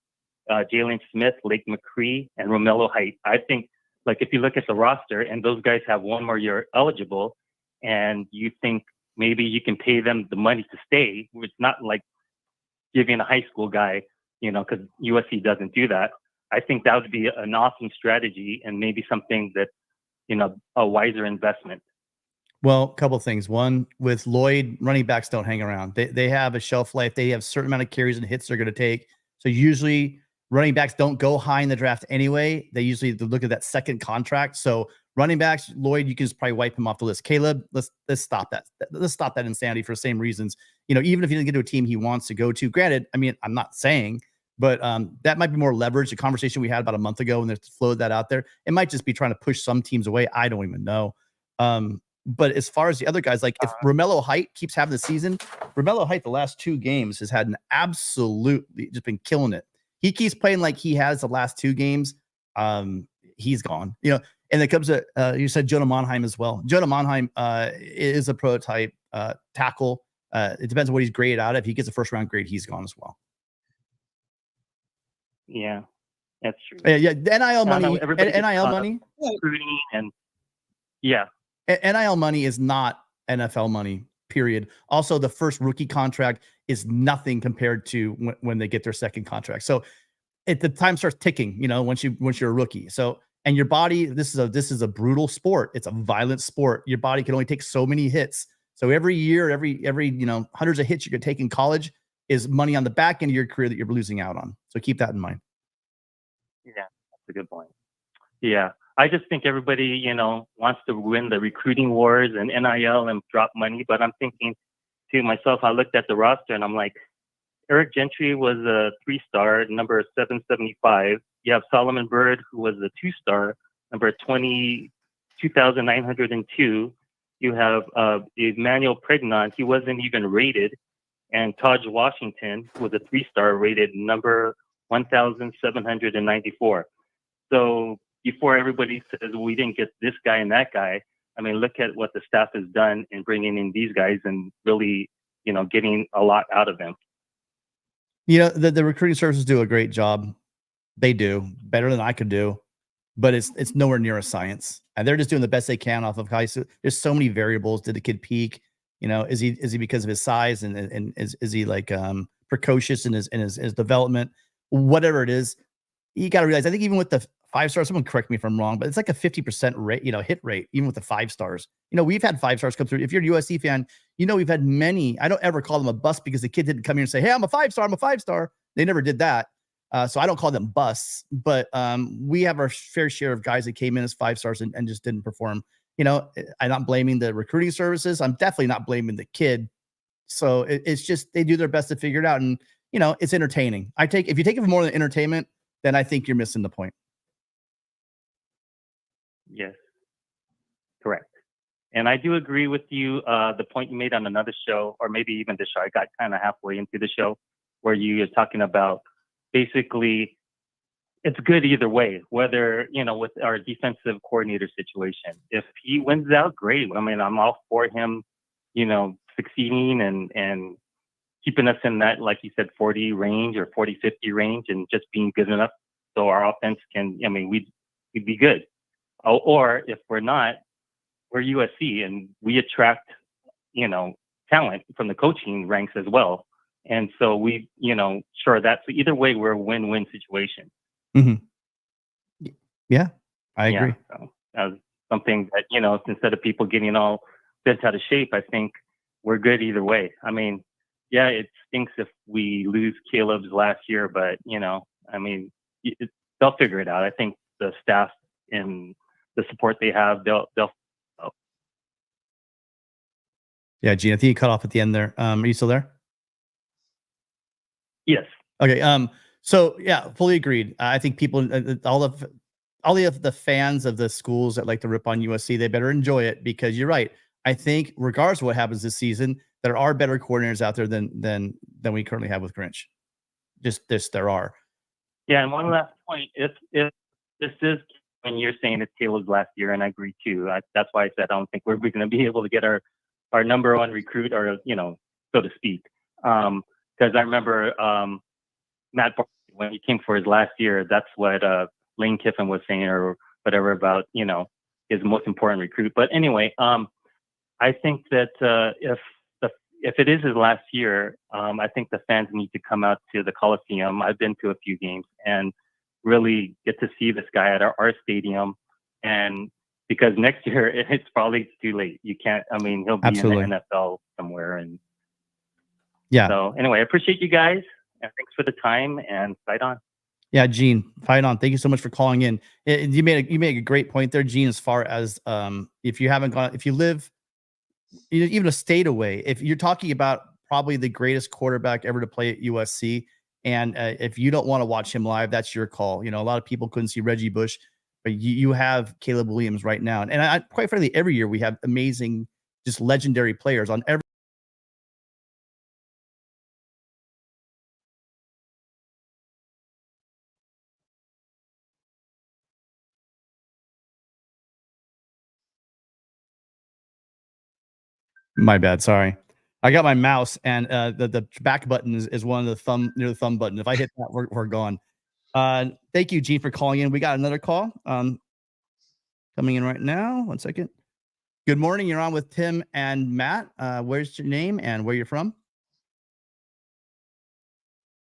Jalen Smith, Lake McCree, and Romello Height. I think, if you look at the roster and those guys have one more year eligible, and you think maybe you can pay them the money to stay, it's not like giving a high school guy, because USC doesn't do that. I think that would be an awesome strategy and maybe something that, a wiser investment. Well, a couple of things. One, with Lloyd, running backs don't hang around. They have a shelf life. They have a certain amount of carries and hits they're going to take. So usually running backs don't go high in the draft anyway. They usually look at that second contract. So running backs, Lloyd, you can just probably wipe him off the list. Caleb, let's stop that. Let's stop that insanity for the same reasons. Even if he doesn't get to a team he wants to go to, granted, I mean, I'm not saying, but that might be more leverage. The conversation we had about a month ago when they flowed that out there, it might just be trying to push some teams away. I don't even know. But as far as the other guys, like if Romello Height keeps having the season, Romello Height the last 2 games has had an absolutely just been killing it. He keeps playing like he has the last 2 games. He's gone. And it comes to you said Jonah Monheim as well. Jonah Monheim is a prototype tackle. It depends on what he's graded out. If he gets a first round grade, he's gone as well. Yeah, that's true. Yeah, NIL money. NIL money. And yeah. NIL money is not NFL money, period. Also, the first rookie contract is nothing compared to when they get their second contract. So the time starts ticking, once you're a rookie. So, and your body, this is a brutal sport. It's a violent sport. Your body can only take so many hits. So every year, every hundreds of hits you could take in college is money on the back end of your career that you're losing out on. So keep that in mind. Yeah, that's a good point. Yeah. I just think everybody, wants to win the recruiting wars and NIL and drop money. But I'm thinking to myself, I looked at the roster and I'm like, Eric Gentry was a 3-star, number 775. You have Solomon Byrd, who was a 2-star, number 2,902. You have Emmanuel Pregnant, he wasn't even rated. And Taj Washington was a 3-star, rated number 1,794. So before everybody says we didn't get this guy and that guy, I mean, look at what the staff has done in bringing in these guys and really, getting a lot out of them. The recruiting services do a great job. They do better than I could do, but it's nowhere near a science. And they're just doing the best they can off of high school. There's so many variables. Did the kid peak? Is he because of his size and is he like precocious in his development? Whatever it is, you got to realize. I think even with the 5-star, someone correct me if I'm wrong, but it's like a 50% rate, hit rate, even with the 5 stars. We've had 5 stars come through. If you're a USC fan, we've had many. I don't ever call them a bust because the kid didn't come here and say, "Hey, I'm a 5-star. I'm a 5-star." They never did that. So I don't call them busts, but we have our fair share of guys that came in as 5 stars and just didn't perform. I'm not blaming the recruiting services. I'm definitely not blaming the kid. So it's just they do their best to figure it out, and it's entertaining. If you take it for more than entertainment, then I think you're missing the point. Yes, correct. And I do agree with you. The point you made on another show, or maybe even the show, I got kind of halfway into the show, where you're talking about basically it's good either way, whether, with our defensive coordinator situation. If he wins out, great. I mean, I'm all for him, succeeding and keeping us in that, like you said, 40 range or 40, 50 range and just being good enough so our offense we'd be good. Or if we're not, we're USC and we attract, talent from the coaching ranks as well. And so so either way, we're a win-win situation. Mm-hmm. Yeah, I agree. So that was something that, instead of people getting all bent out of shape, I think we're good either way. I mean, yeah, it stinks if we lose Caleb's last year, but, they'll figure it out. I think the staff and the support they have, they'll. Yeah, Gene, I think you cut off at the end there. Are you still there? Yes. Okay. So yeah, fully agreed. I think people, all of the fans of the schools that like to rip on USC, they better enjoy it because you're right. I think regardless of what happens this season, there are better coordinators out there than we currently have with Grinch. There are. Yeah, and one last point: if this is when you're saying it's Caleb's last year, and I agree too. That's why I said I don't think we're going to be able to get our number one recruit, or so to speak. Because I remember Matt Barkley, when he came for his last year, that's what Lane Kiffin was saying or whatever about his most important recruit. But anyway, I think that if it is his last year, I think the fans need to come out to the Coliseum. I've been to a few games and really get to see this guy at our stadium. And because next year it's probably too late. You can't. I mean, he'll be Absolutely. in the NFL somewhere. And Yeah. so anyway, I appreciate you guys and thanks for the time and fight on. Yeah, Gene, fight on. Thank you so much for calling in. You made a great point there, Gene. As far as if you live even a state away, if you're talking about probably the greatest quarterback ever to play at USC, and if you don't want to watch him live, that's your call. You know, a lot of people couldn't see Reggie Bush, but you have Caleb Williams right now, and I quite frankly, every year we have amazing, just legendary players on every. My bad. Sorry. I got my mouse and the back button is one of the thumb near the thumb button. If I hit that, we're gone. Thank you, Gene, for calling in. We got another call coming in right now. 1 second. Good morning. You're on with Tim and Matt. Where's your name and where you're from?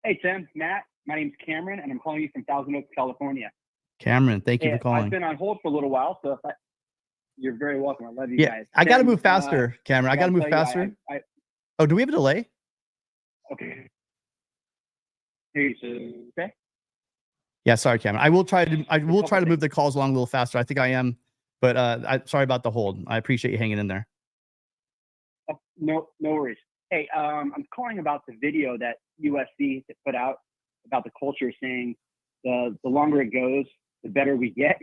Hey, Tim, Matt. My name's Cameron, and I'm calling you from Thousand Oaks, California. Cameron, thank you Hey, for calling. I've been on hold for a little while, so you're very welcome. I love you Yeah, guys. I got to Tim, move faster, Cameron. I got to move faster. Oh, do we have a delay? Okay. Okay. Yeah, sorry, Cameron. I will try to move the calls along a little faster. I think I am, but sorry about the hold. I appreciate you hanging in there. No worries. Hey, I'm calling about the video that USC put out about the culture, saying the longer it goes, the better we get.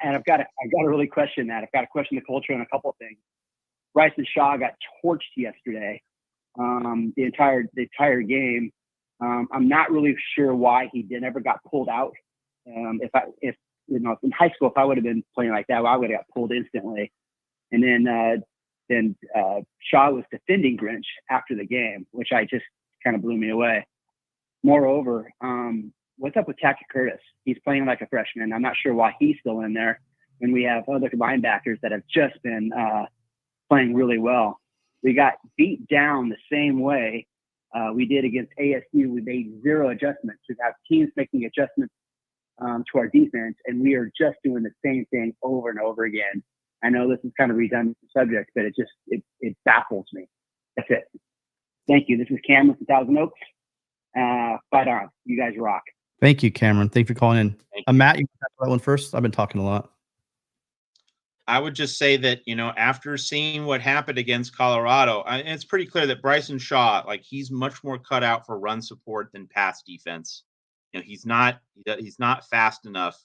And I've got to really question that. I've got to question the culture on a couple of things. Bryson Shaw got torched yesterday, the entire game. I'm not really sure why he never got pulled out. If in high school, if I would have been playing like that, I would have got pulled instantly. And then Shaw was defending Grinch after the game, which I just kind of blew me away. Moreover, what's up with Tackett Curtis? He's playing like a freshman. I'm not sure why he's still in there when we have other linebackers that have just been playing really well. We got beat down the same way we did against ASU. We made 0 adjustments. We have teams making adjustments to our defense, and we are just doing the same thing over and over again. I know this is kind of a redundant subject, but it baffles me. That's it. Thank you. This is Cameron from Thousand Oaks. Fight on. You guys rock. Thank you, Cameron. Thank you for calling in. Matt, you can tackle that one first. I've been talking a lot. I would just say that, after seeing what happened against Colorado, it's pretty clear that Bryson Shaw, he's much more cut out for run support than pass defense. He's not fast enough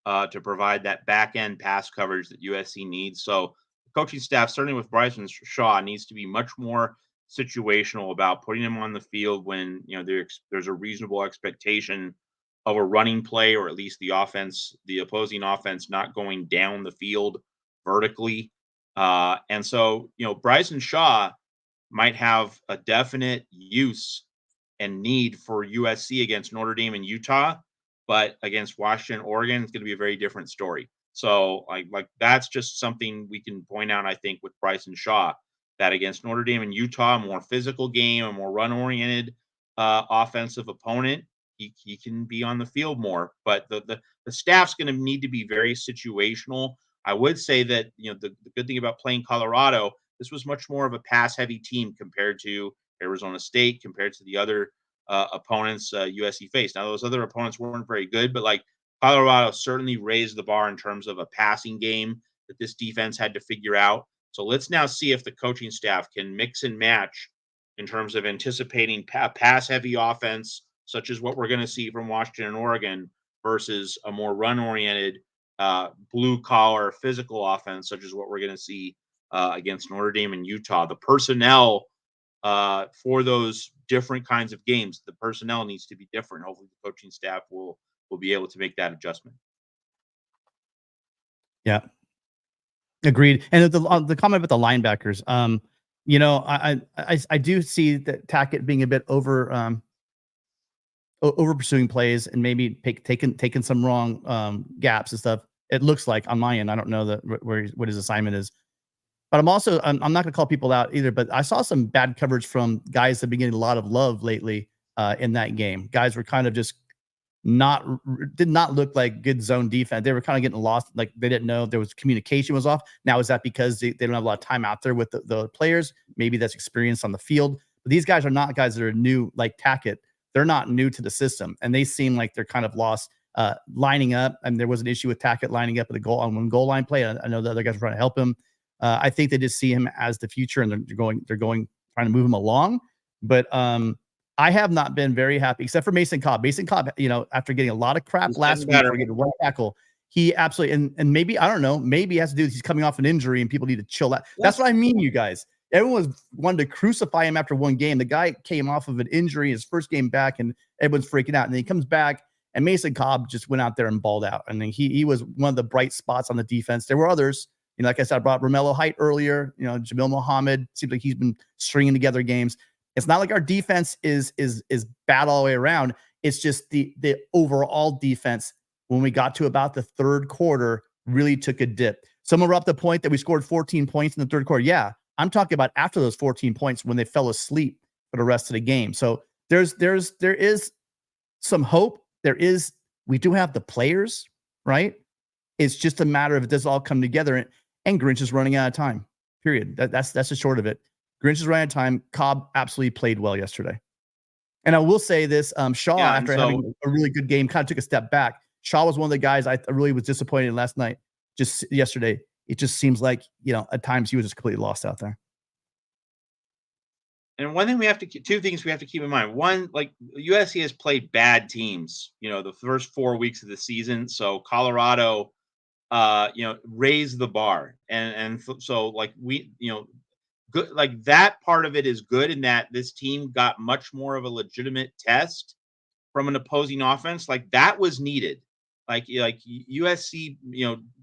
to provide that back end pass coverage that USC needs. So the coaching staff, certainly with Bryson Shaw, needs to be much more situational about putting him on the field when there's a reasonable expectation of a running play, or at least the opposing offense not going down the field vertically. And so, Bryson Shaw might have a definite use and need for USC against Notre Dame and Utah, but against Washington, Oregon, it's going to be a very different story. So that's just something we can point out, I think, with Bryson Shaw, that against Notre Dame and Utah, a more physical game, a more run-oriented offensive opponent, he can be on the field more. But the staff's going to need to be very situational. I would say that, the good thing about playing Colorado, this was much more of a pass-heavy team compared to Arizona State, compared to the other opponents USC faced. Now, those other opponents weren't very good, but Colorado certainly raised the bar in terms of a passing game that this defense had to figure out. So let's now see if the coaching staff can mix and match in terms of anticipating pass-heavy offense, such as what we're going to see from Washington and Oregon, versus a more run-oriented, blue-collar, physical offense, such as what we're going to see against Notre Dame and Utah. The personnel for those different kinds of games, the personnel needs to be different. Hopefully the coaching staff will be able to make that adjustment. Yeah. Agreed. And the comment about the linebackers, I do see that Tackett being a bit over pursuing plays and maybe taking some wrong gaps and stuff. It looks like on my end. I don't know what his assignment is. But I'm not going to call people out either. But I saw some bad coverage from guys that have been getting a lot of love lately in that game. Guys were kind of just did not look like good zone defense. They were kind of getting lost. Like they didn't know there was communication was off. Now, is that because they don't have a lot of time out there with the players? Maybe that's experience on the field. But these guys are not guys that are new like Tackett. They're not new to the system. And they seem like they're kind of lost lining up. And there was an issue with Tackett lining up at the goal on one goal line play. I know the other guys were trying to help him. I think they just see him as the future and they're going trying to move him along. But I have not been very happy, except for Mason Cobb. Mason Cobb, after getting a lot of crap last week for getting one tackle, he absolutely and maybe I don't know, maybe it has to do with he's coming off an injury and people need to chill out. That's what I mean, you guys. Everyone wanted to crucify him after one game. The guy came off of an injury, his first game back, and everyone's freaking out. And then he comes back, and Mason Cobb just went out there and balled out. And then he was one of the bright spots on the defense. There were others. Like I said, I brought Romello Height earlier. Jamil Muhammad seems like he's been stringing together games. It's not like our defense is bad all the way around. It's just the overall defense, when we got to about the third quarter, really took a dip. Someone brought up the point that we scored 14 points in the third quarter. Yeah, I'm talking about after those 14 points when they fell asleep for the rest of the game. So there is some hope. We do have the players, right? It's just a matter of it does all come together. And Grinch is running out of time. Period. That's the short of it. Grinch is running out of time. Cobb absolutely played well yesterday. And I will say this, Shaw, after having a really good game, kind of took a step back. Shaw was one of the guys I really was disappointed in last night. Just yesterday, it just seems like, at times he was just completely lost out there. And two things we have to keep in mind. One, like USC has played bad teams, the first 4 weeks of the season. So Colorado, raised the bar. And so like good, like that part of it is good in that this team got much more of a legitimate test from an opposing offense. Like that was needed. Like USC,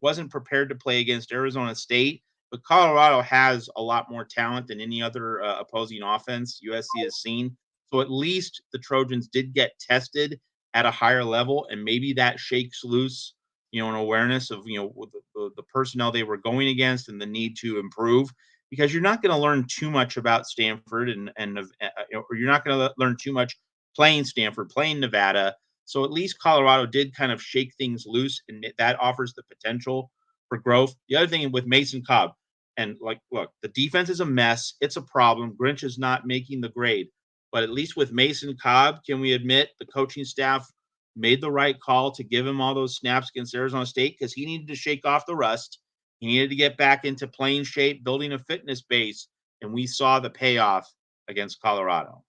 wasn't prepared to play against Arizona State, but Colorado has a lot more talent than any other opposing offense USC has seen. So at least the Trojans did get tested at a higher level, and maybe that shakes loose, an awareness of, the personnel they were going against and the need to improve. Because you're not going to learn too much about Stanford or you're not going to learn too much playing Stanford, playing Nevada. So at least Colorado did kind of shake things loose, and that offers the potential for growth. The other thing with Mason Cobb, and look, the defense is a mess. It's a problem. Grinch is not making the grade. But at least with Mason Cobb, can we admit the coaching staff made the right call to give him all those snaps against Arizona State because he needed to shake off the rust. He needed to get back into playing shape, building a fitness base, and we saw the payoff against Colorado.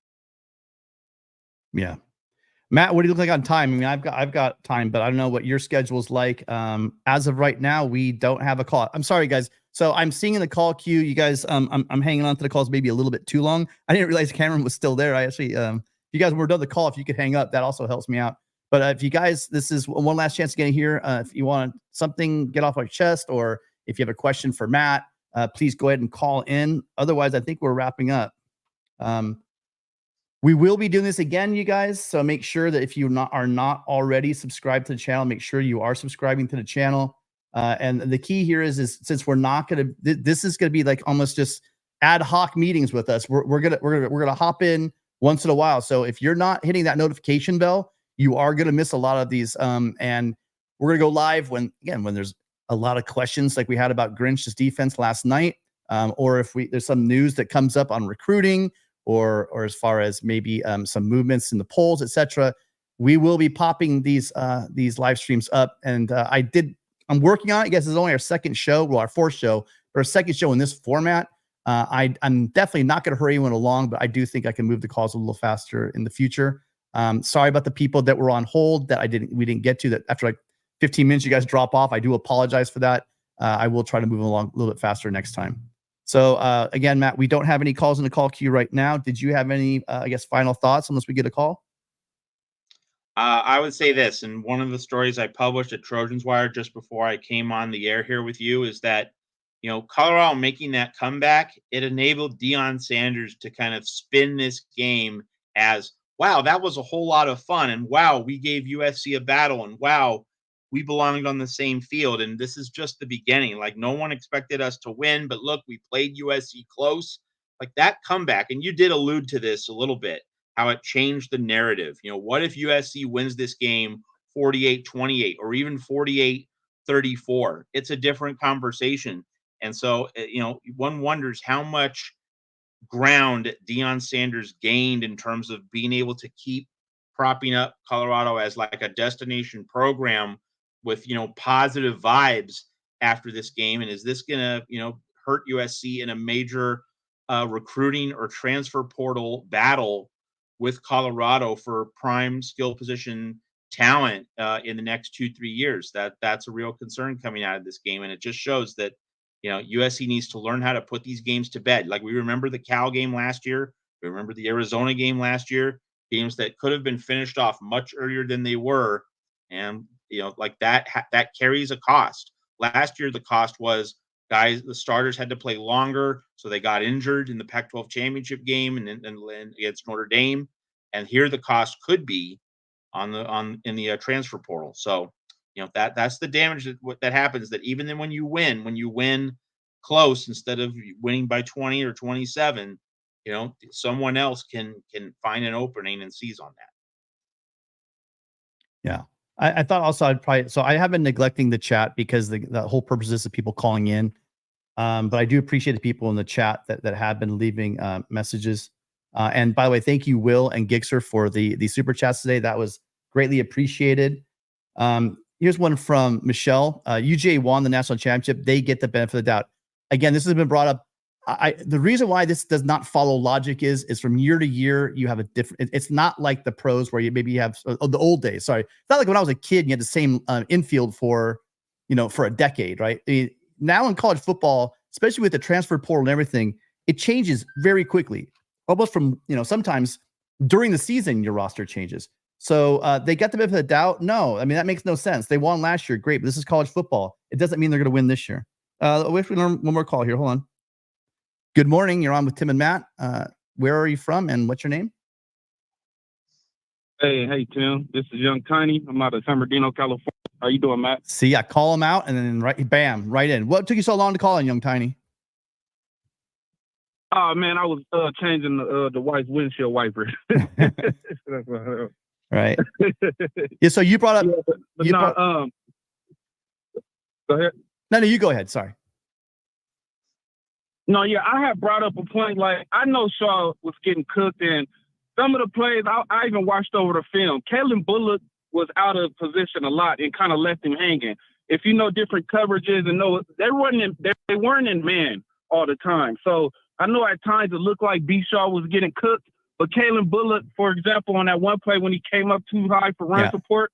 Yeah. Matt, what do you look like on time? I mean, I've got time, but I don't know what your schedule is like. As of right now, we don't have a call. I'm sorry, guys. So I'm seeing in the call queue, you guys, I'm hanging on to the calls maybe a little bit too long. I didn't realize Cameron was still there. I actually, if you guys were done the call, if you could hang up, that also helps me out. But if you guys, this is one last chance to get in here. If you want something, get off our chest, or if you have a question for Matt, please go ahead and call in. Otherwise, I think we're wrapping up. We will be doing this again, you guys. So make sure that if you are not already subscribed to the channel, make sure you are subscribing to the channel. And the key here is since we're not going to, this is going to be like almost just ad hoc meetings with us. We're gonna hop in once in a while. So if you're not hitting that notification bell, you are going to miss a lot of these. And we're going to go live when there's a lot of questions like we had about Grinch's defense last night, or if there's some news that comes up on recruiting, or as far as maybe some movements in the polls, etc. We will be popping these live streams up. And I'm working on it. I guess it's only our second show, our fourth show, or our second show in this format. I'm definitely not going to hurry anyone along, but I do think I can move the calls a little faster in the future. Sorry about the people that were on hold that we didn't get to, that after like 15 minutes you guys drop off. I do apologize for that. I will try to move along a little bit faster next time. So again, Matt, we don't have any calls in the call queue right now. Did you have any, final thoughts unless we get a call? I would say this, and one of the stories I published at Trojans Wire just before I came on the air here with you is that, Colorado making that comeback, it enabled Deion Sanders to kind of spin this game as, wow, that was a whole lot of fun. And wow, we gave USC a battle. And wow, we belonged on the same field. And this is just the beginning. Like, no one expected us to win, but look, we played USC close. Like, that comeback, and you did allude to this a little bit, how it changed the narrative. What if USC wins this game 48-28 or even 48-34? It's a different conversation. And so, one wonders how much ground Deion Sanders gained in terms of being able to keep propping up Colorado as like a destination program with, positive vibes after this game. And is this going to, hurt USC in a major recruiting or transfer portal battle with Colorado for prime skill position talent in the next 2-3 years? That's a real concern coming out of this game. And it just shows that, USC needs to learn how to put these games to bed. Like, we remember the Cal game last year. We remember the Arizona game last year, games that could have been finished off much earlier than they were. And, like that carries a cost. Last year, the cost was the starters had to play longer, so they got injured in the Pac-12 championship game and against Notre Dame. And here the cost could be in the transfer portal. So, that's the damage that happens. That even then when you win close instead of winning by 20 or 27, someone else can find an opening and seize on that. Yeah. I thought also I have been neglecting the chat because the whole purpose is of people calling in. But I do appreciate the people in the chat that have been leaving messages. And by the way, thank you, Will and Gixer, for the super chats today. That was greatly appreciated. Here's one from Michelle. UGA won the national championship. They get the benefit of the doubt. Again, this has been brought up. The reason why this does not follow logic is from year to year, you have a different, it's not like the pros where you maybe have the old days. Sorry. It's not like when I was a kid, and you had the same infield for a decade, right? Now in college football, especially with the transfer portal and everything, it changes very quickly. Almost from, sometimes during the season, your roster changes. So they got the benefit of the doubt. No, I mean, that makes no sense. They won last year. Great. But this is college football. It doesn't mean they're going to win this year. We have to learn one more call here. Hold on. Good morning. You're on with Tim and Matt. Where are you from and what's your name? Hey, Tim. This is Young Tiny. I'm out of San Bernardino, California. How you doing, Matt? See, I call him out and then right in. What took you so long to call in, Young Tiny? Oh, man, I was changing the wife's windshield wiper. Right. Yeah, so you brought up... go ahead. No, you go ahead. Sorry. No, yeah, I have brought up a point. Like, I know Shaw was getting cooked, and some of the plays, I even watched over the film. Kalen Bullock was out of position a lot and kind of left him hanging. If you know different coverages and know they weren't in man all the time. So I know at times it looked like B. Shaw was getting cooked, but Kalen Bullock, for example, on that one play when he came up too high for run support,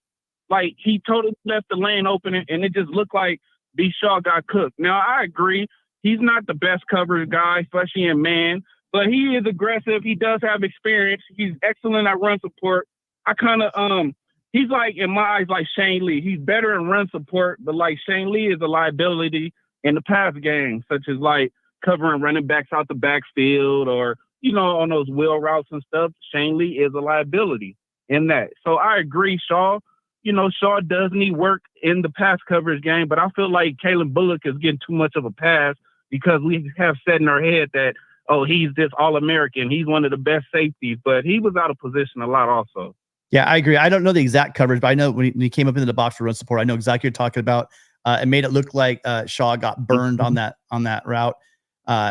like he totally left the lane open and it just looked like B. Shaw got cooked. Now I agree. He's not the best coverage guy, especially in man, but he is aggressive. He does have experience. He's excellent at run support. I kind of, he's like, in my eyes, like Shane Lee. He's better in run support, but like Shane Lee is a liability in the pass game, such as like covering running backs out the backfield or, on those wheel routes and stuff. Shane Lee is a liability in that. So I agree, Shaw. Shaw does need work in the pass coverage game, but I feel like Kalen Bullock is getting too much of a pass because we have said in our head that, oh, he's this All-American. He's one of the best safeties, but he was out of position a lot also. Yeah, I agree. I don't know the exact coverage, but I know when he came up into the box for run support, I know exactly what you're talking about. It made it look like Shaw got burned on that route.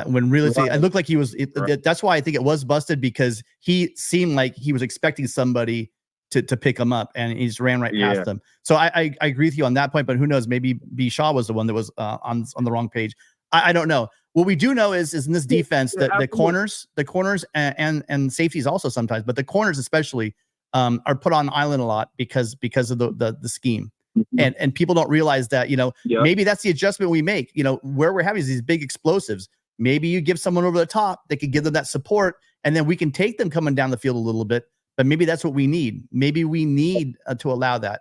When really it looked like he was. That's why I think it was busted, because he seemed like he was expecting somebody to pick him up, and he just ran right past them. So I agree with you on that point, but who knows? Maybe B. Shaw was the one that was on the wrong page. I don't know. What we do know is in this defense, the corners and safeties also sometimes, but the corners especially are put on island a lot because of the scheme. And people don't realize that, maybe that's the adjustment we make, where we're having these big explosives. Maybe you give someone over the top, they could give them that support, and then we can take them coming down the field a little bit. But maybe that's what we need. Maybe we need to allow that.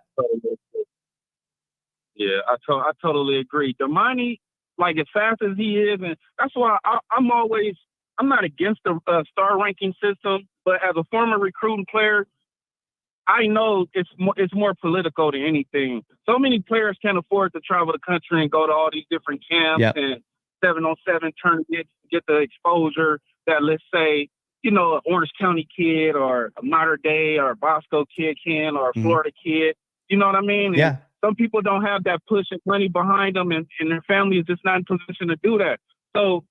Yeah, I totally agree. Damani, like as fast as he is, and that's why I'm not against the star ranking system, but as a former recruiting player, I know it's more political than anything. So many players can't afford to travel the country and go to all these different camps and 7-on-7 tournaments, get the exposure that, let's say, you know, an Orange County kid or a Mater Dei or a Bosco kid can, or a Florida kid. You know what I mean? Yeah. And some people don't have that push and money behind them, and their family is just not in position to do that. So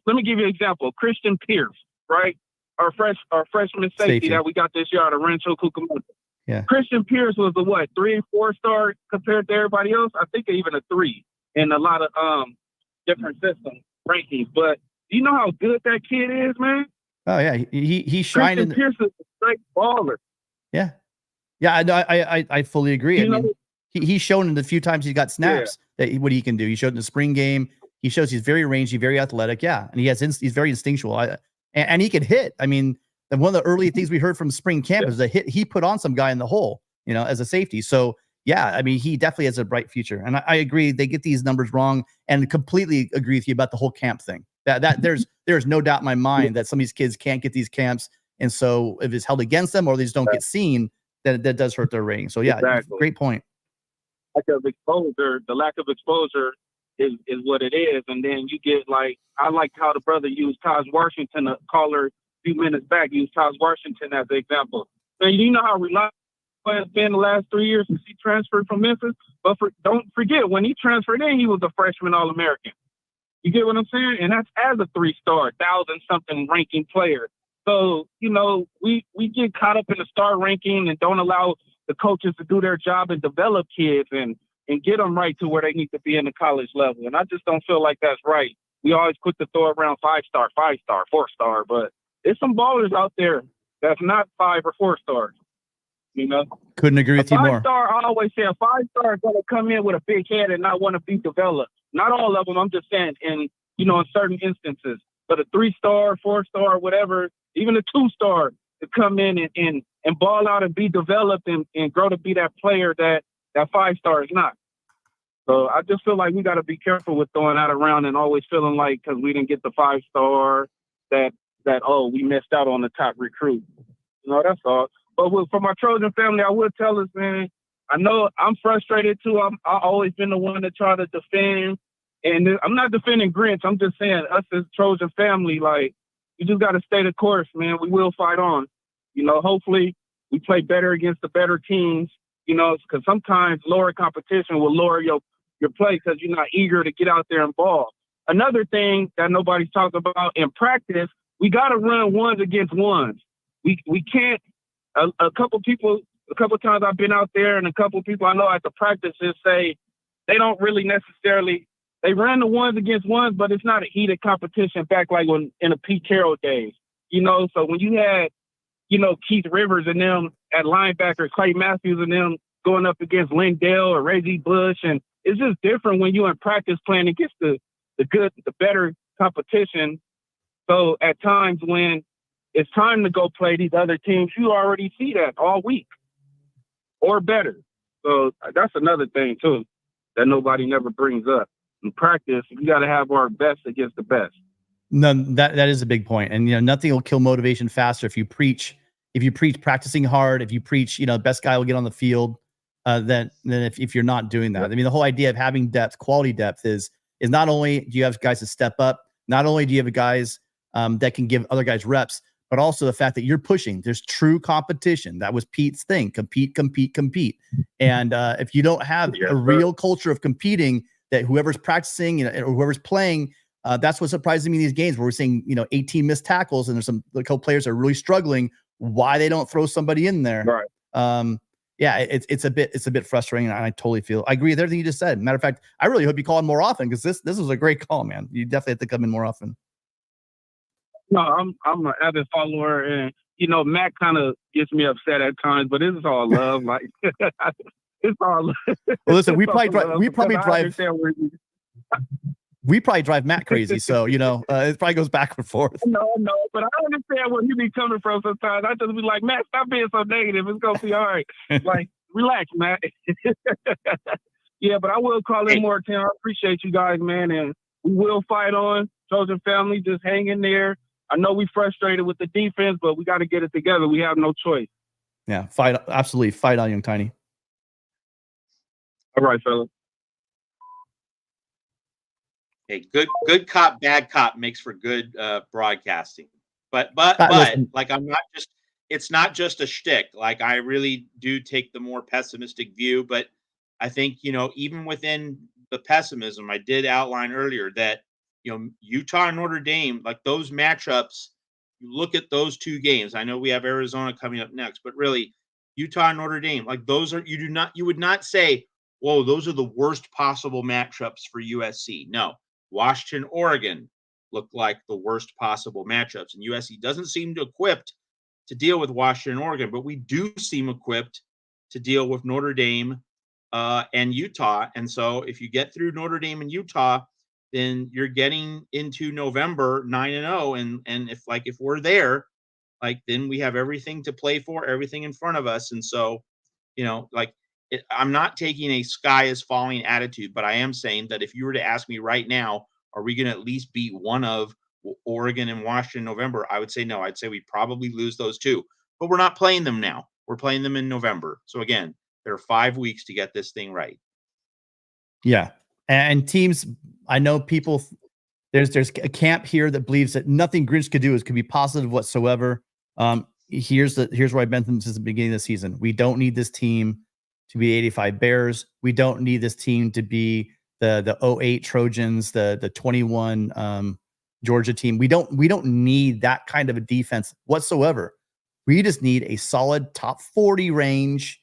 let me give you an example. Christian Pierce, right? Our freshman safety that we got this year out of Rancho Cucamonga. Yeah. Christian Pierce was a 3 and 4 star compared to everybody else. I think even a 3 in a lot of different system rankings. But do you know how good that kid is, man? Oh yeah, he's shining. Christian Pierce is a straight baller. Yeah, I fully agree. I mean, he's shown in the few times he got snaps that what he can do. He showed in the spring game. He shows he's very rangy, very athletic. Yeah, and he's very instinctual. And he can hit. I mean, one of the early things we heard from spring camp is the hit he put on some guy in the hole, you know, as a safety. So yeah, I mean, he definitely has a bright future. And I agree, they get these numbers wrong, and completely agree with you about the whole camp thing. That there's no doubt in my mind that some of these kids can't get these camps, and so if it's held against them or they just don't get seen, that does hurt their rating. So yeah, great point. The lack of exposure is what it is, and then you get I like how the brother used Taj Washington, a caller a few minutes back, used Taj Washington as an example. And you know how reliable it's been the last 3 years since he transferred from Memphis, but don't forget when he transferred in, he was a freshman All-American. You get what I'm saying? And that's as a 3-star, 1,000-something ranking player. So, you know, we get caught up in the star ranking and don't allow the coaches to do their job and develop kids and get them right to where they need to be in the college level. And I just don't feel like that's right. We always quick to throw around 5-star, 5-star, 4-star, but there's some ballers out there that's not 5 or 4 stars. You know? Couldn't agree with you more. 5-star, I always say a 5-star is going to come in with a big head and not want to be developed. Not all of them, I'm just saying, in certain instances. But a 3-star, 4-star, whatever, even a 2-star to come in and ball out and be developed and grow to be that player that 5-star is not. So I just feel like we got to be careful with throwing that around and always feeling like because we didn't get the 5-star that we missed out on the top recruit. You know, that's all. But for my Trojan family, I would tell us, man, I know I'm frustrated too. I've always been the one to try to defend. And I'm not defending Grinch. I'm just saying us as Trojan family, like, you just got to stay the course, man. We will fight on. You know, hopefully we play better against the better teams, you know, because sometimes lower competition will lower your play because you're not eager to get out there and ball. Another thing that nobody's talking about in practice, we got to run ones against ones. We can't. A couple times I've been out there and a couple people I know at the practices say they don't really necessarily, they ran the ones against ones, but it's not a heated competition back like when in the Pete Carroll days, you know? So when you had, you know, Keith Rivers and them at linebacker, Clay Matthews and them going up against Lindell or Reggie Bush, and it's just different when you're in practice playing against the better competition. So at times when it's time to go play these other teams, you already see that all week or better. So that's another thing too that nobody never brings up. In practice, we got to have our best against the best. No, that is a big point. And, you know, nothing will kill motivation faster if you preach practicing hard, if you preach, you know, the best guy will get on the field, than if you're not doing that. I mean, the whole idea of having depth, quality depth is not only do you have guys to step up, not only do you have guys that can give other guys reps, but also the fact that you're pushing. There's true competition. That was Pete's thing. Compete. And if you don't have a real culture of competing, that whoever's practicing, you know, or whoever's playing, that's what surprises me in these games where we're seeing, you know, 18 missed tackles and there's some couple players are really struggling. Why they don't throw somebody in there? Right. Yeah, it's a bit frustrating. And I totally feel I agree with everything you just said. Matter of fact, I really hope you call in more often because this was a great call, man. You definitely have to come in more often. No, I'm an avid follower, and you know, Matt kind of gets me upset at times, but it's all love. Like it's all love. Well, listen, we probably drive Matt crazy, so you know, it probably goes back and forth. No, but I understand where he be coming from sometimes. I just be like, Matt, stop being so negative. It's gonna be all right. Like, relax, Matt. Yeah, but I will call in more, Tim. I appreciate you guys, man, and we will fight on. Trojan family, just hang in there. I know we frustrated with the defense, but we got to get it together. We have no choice. Yeah, absolutely fight on, young Tiny. All right, fella. Hey, good cop, bad cop makes for good broadcasting. But Listen, like it's not just a shtick. Like I really do take the more pessimistic view, but I think, even within the pessimism, I did outline earlier that, Utah and Notre Dame, like those matchups, you look at those two games. I know we have Arizona coming up next, but really Utah and Notre Dame, like those are, you would not say, whoa, those are the worst possible matchups for USC. No. Washington, Oregon look like the worst possible matchups. And USC doesn't seem equipped to deal with Washington, Oregon, but we do seem equipped to deal with Notre Dame and Utah. And so if you get through Notre Dame and Utah, then you're getting into November 9-0. And if we're there, like then we have everything to play for, everything in front of us. And so, I'm not taking a sky is falling attitude, but I am saying that if you were to ask me right now, are we going to at least beat one of Oregon and Washington in November? I would say no. I'd say we probably lose those two, but we're not playing them now. We're playing them in November. So again, there are 5 weeks to get this thing right. Yeah. And teams, I know people, there's a camp here that believes that nothing Grinch could do could be positive whatsoever. Here's where I've been since the beginning of the season. We don't need this team to be 85 Bears. We don't need this team to be the 08 Trojans, the 21 Georgia team. We don't need that kind of a defense whatsoever. We just need a solid top 40 range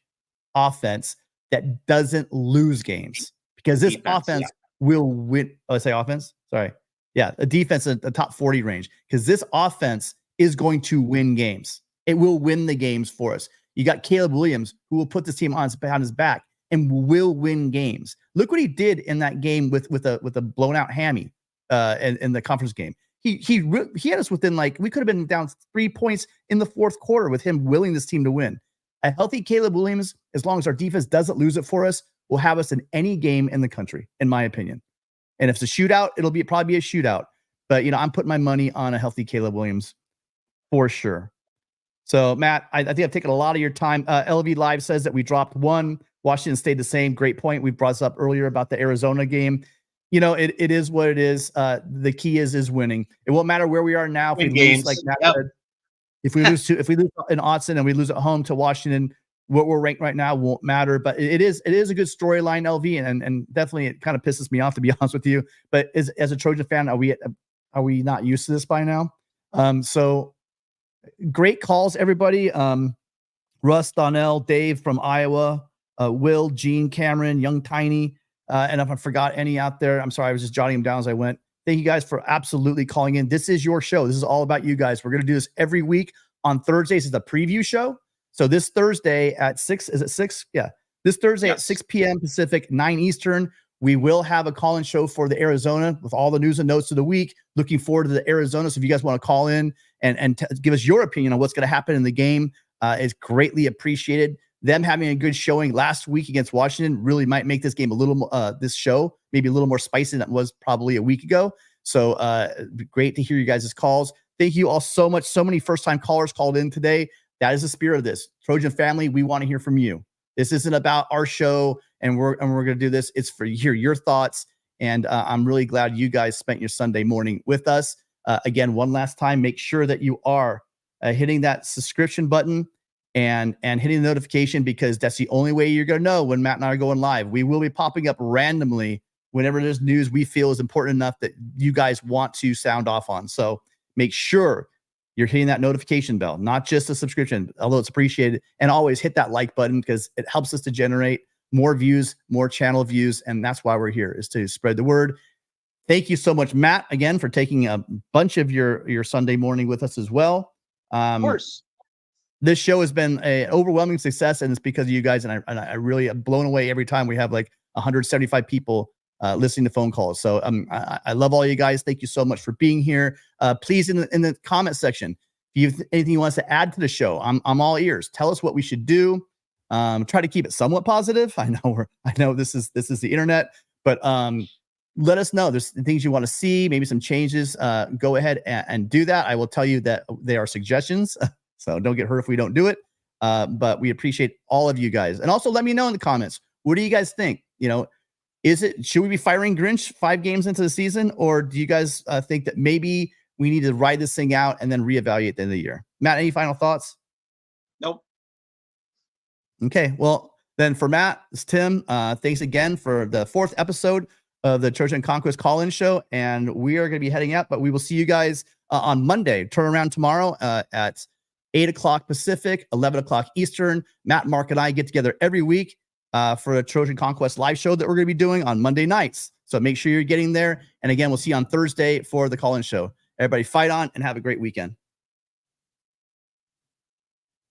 offense that doesn't lose games, because this offense will win. Oh, I say offense? Sorry. Yeah, a defense in the top 40 range, because this offense is going to win games. It will win the games for us. You got Caleb Williams, who will put this team on his back and will win games. Look what he did in that game with a blown out hammy in the conference game. He had us within, like, we could have been down 3 points in the fourth quarter with him willing this team to win. A healthy Caleb Williams, as long as our defense doesn't lose it for us, will have us in any game in the country, in my opinion. And if it's a shootout, it'll probably be a shootout. But I'm putting my money on a healthy Caleb Williams for sure. So, Matt, I think I've taken a lot of your time. LV Live says that we dropped one. Washington stayed the same. Great point. We brought this up earlier about the Arizona game. It is what it is. The key is winning. It won't matter where we are now. If we lose, like Matt said, if we lose in Autzen and we lose at home to Washington, what we're ranked right now won't matter. But it is a good storyline, LV, and definitely it kind of pisses me off, to be honest with you. But as a Trojan fan, are we not used to this by now? So great calls, everybody. Russ, Donnell, Dave from Iowa, Will, Gene, Cameron, Young Tiny. And if I forgot any out there, I'm sorry. I was just jotting them down as I went. Thank you guys for absolutely calling in. This is your show. This is all about you guys. We're going to do this every week on Thursdays. It's a preview show. So this Thursday at 6, is it 6? Yeah. This Thursday at 6 p.m. Pacific, 9 Eastern, we will have a call-in show for the Arizona with all the news and notes of the week. Looking forward to the Arizona. So if you guys want to call in and give us your opinion on what's going to happen in the game, is greatly appreciated. Them having a good showing last week against Washington really might make this game a little, this show maybe a little more spicy than it was probably a week ago. So great to hear you guys' calls. Thank you all so much. So many first-time callers called in today. That is the spirit of this. Trojan Family, we want to hear from you. This isn't about our show and we're going to do this. It's for you, hear your thoughts. And I'm really glad you guys spent your Sunday morning with us. Again, one last time, make sure that you are hitting that subscription button and hitting the notification, because that's the only way you're going to know when Matt and I are going live. We will be popping up randomly whenever there's news we feel is important enough that you guys want to sound off on. So make sure you're hitting that notification bell, not just a subscription, although it's appreciated. And always hit that like button, because it helps us to generate more views, more channel views. And that's why we're here, is to spread the word. Thank you so much, Matt, again, for taking a bunch of your Sunday morning with us as well. Of course. This show has been an overwhelming success, and it's because of you guys. And I really am blown away every time we have like 175 people listening to phone calls. So I love all you guys. Thank you so much for being here. Please, in the comment section, if you have anything you want us to add to the show, I'm all ears. Tell us what we should do. Try to keep it somewhat positive. I know this is the internet, but let us know. There's things you want to see, maybe some changes. Go ahead and do that. I will tell you that they are suggestions, so don't get hurt if we don't do it. But we appreciate all of you guys. And also let me know in the comments, what do you guys think? Should we be firing Grinch 5 games into the season? Or do you guys think that maybe we need to ride this thing out and then reevaluate at the end of the year? Matt, any final thoughts? Nope. Okay, well, then for Matt, it's Tim. Thanks again for the 4th episode of the Trojan Conquest call-in show. And we are going to be heading out, but we will see you guys on Monday. Turn around tomorrow at 8 o'clock Pacific, 11 o'clock Eastern. Matt, Mark, and I get together every week for a Trojan Conquest live show that we're going to be doing on Monday nights. So make sure you're getting there. And again, we'll see you on Thursday for the call-in show. Everybody fight on and have a great weekend.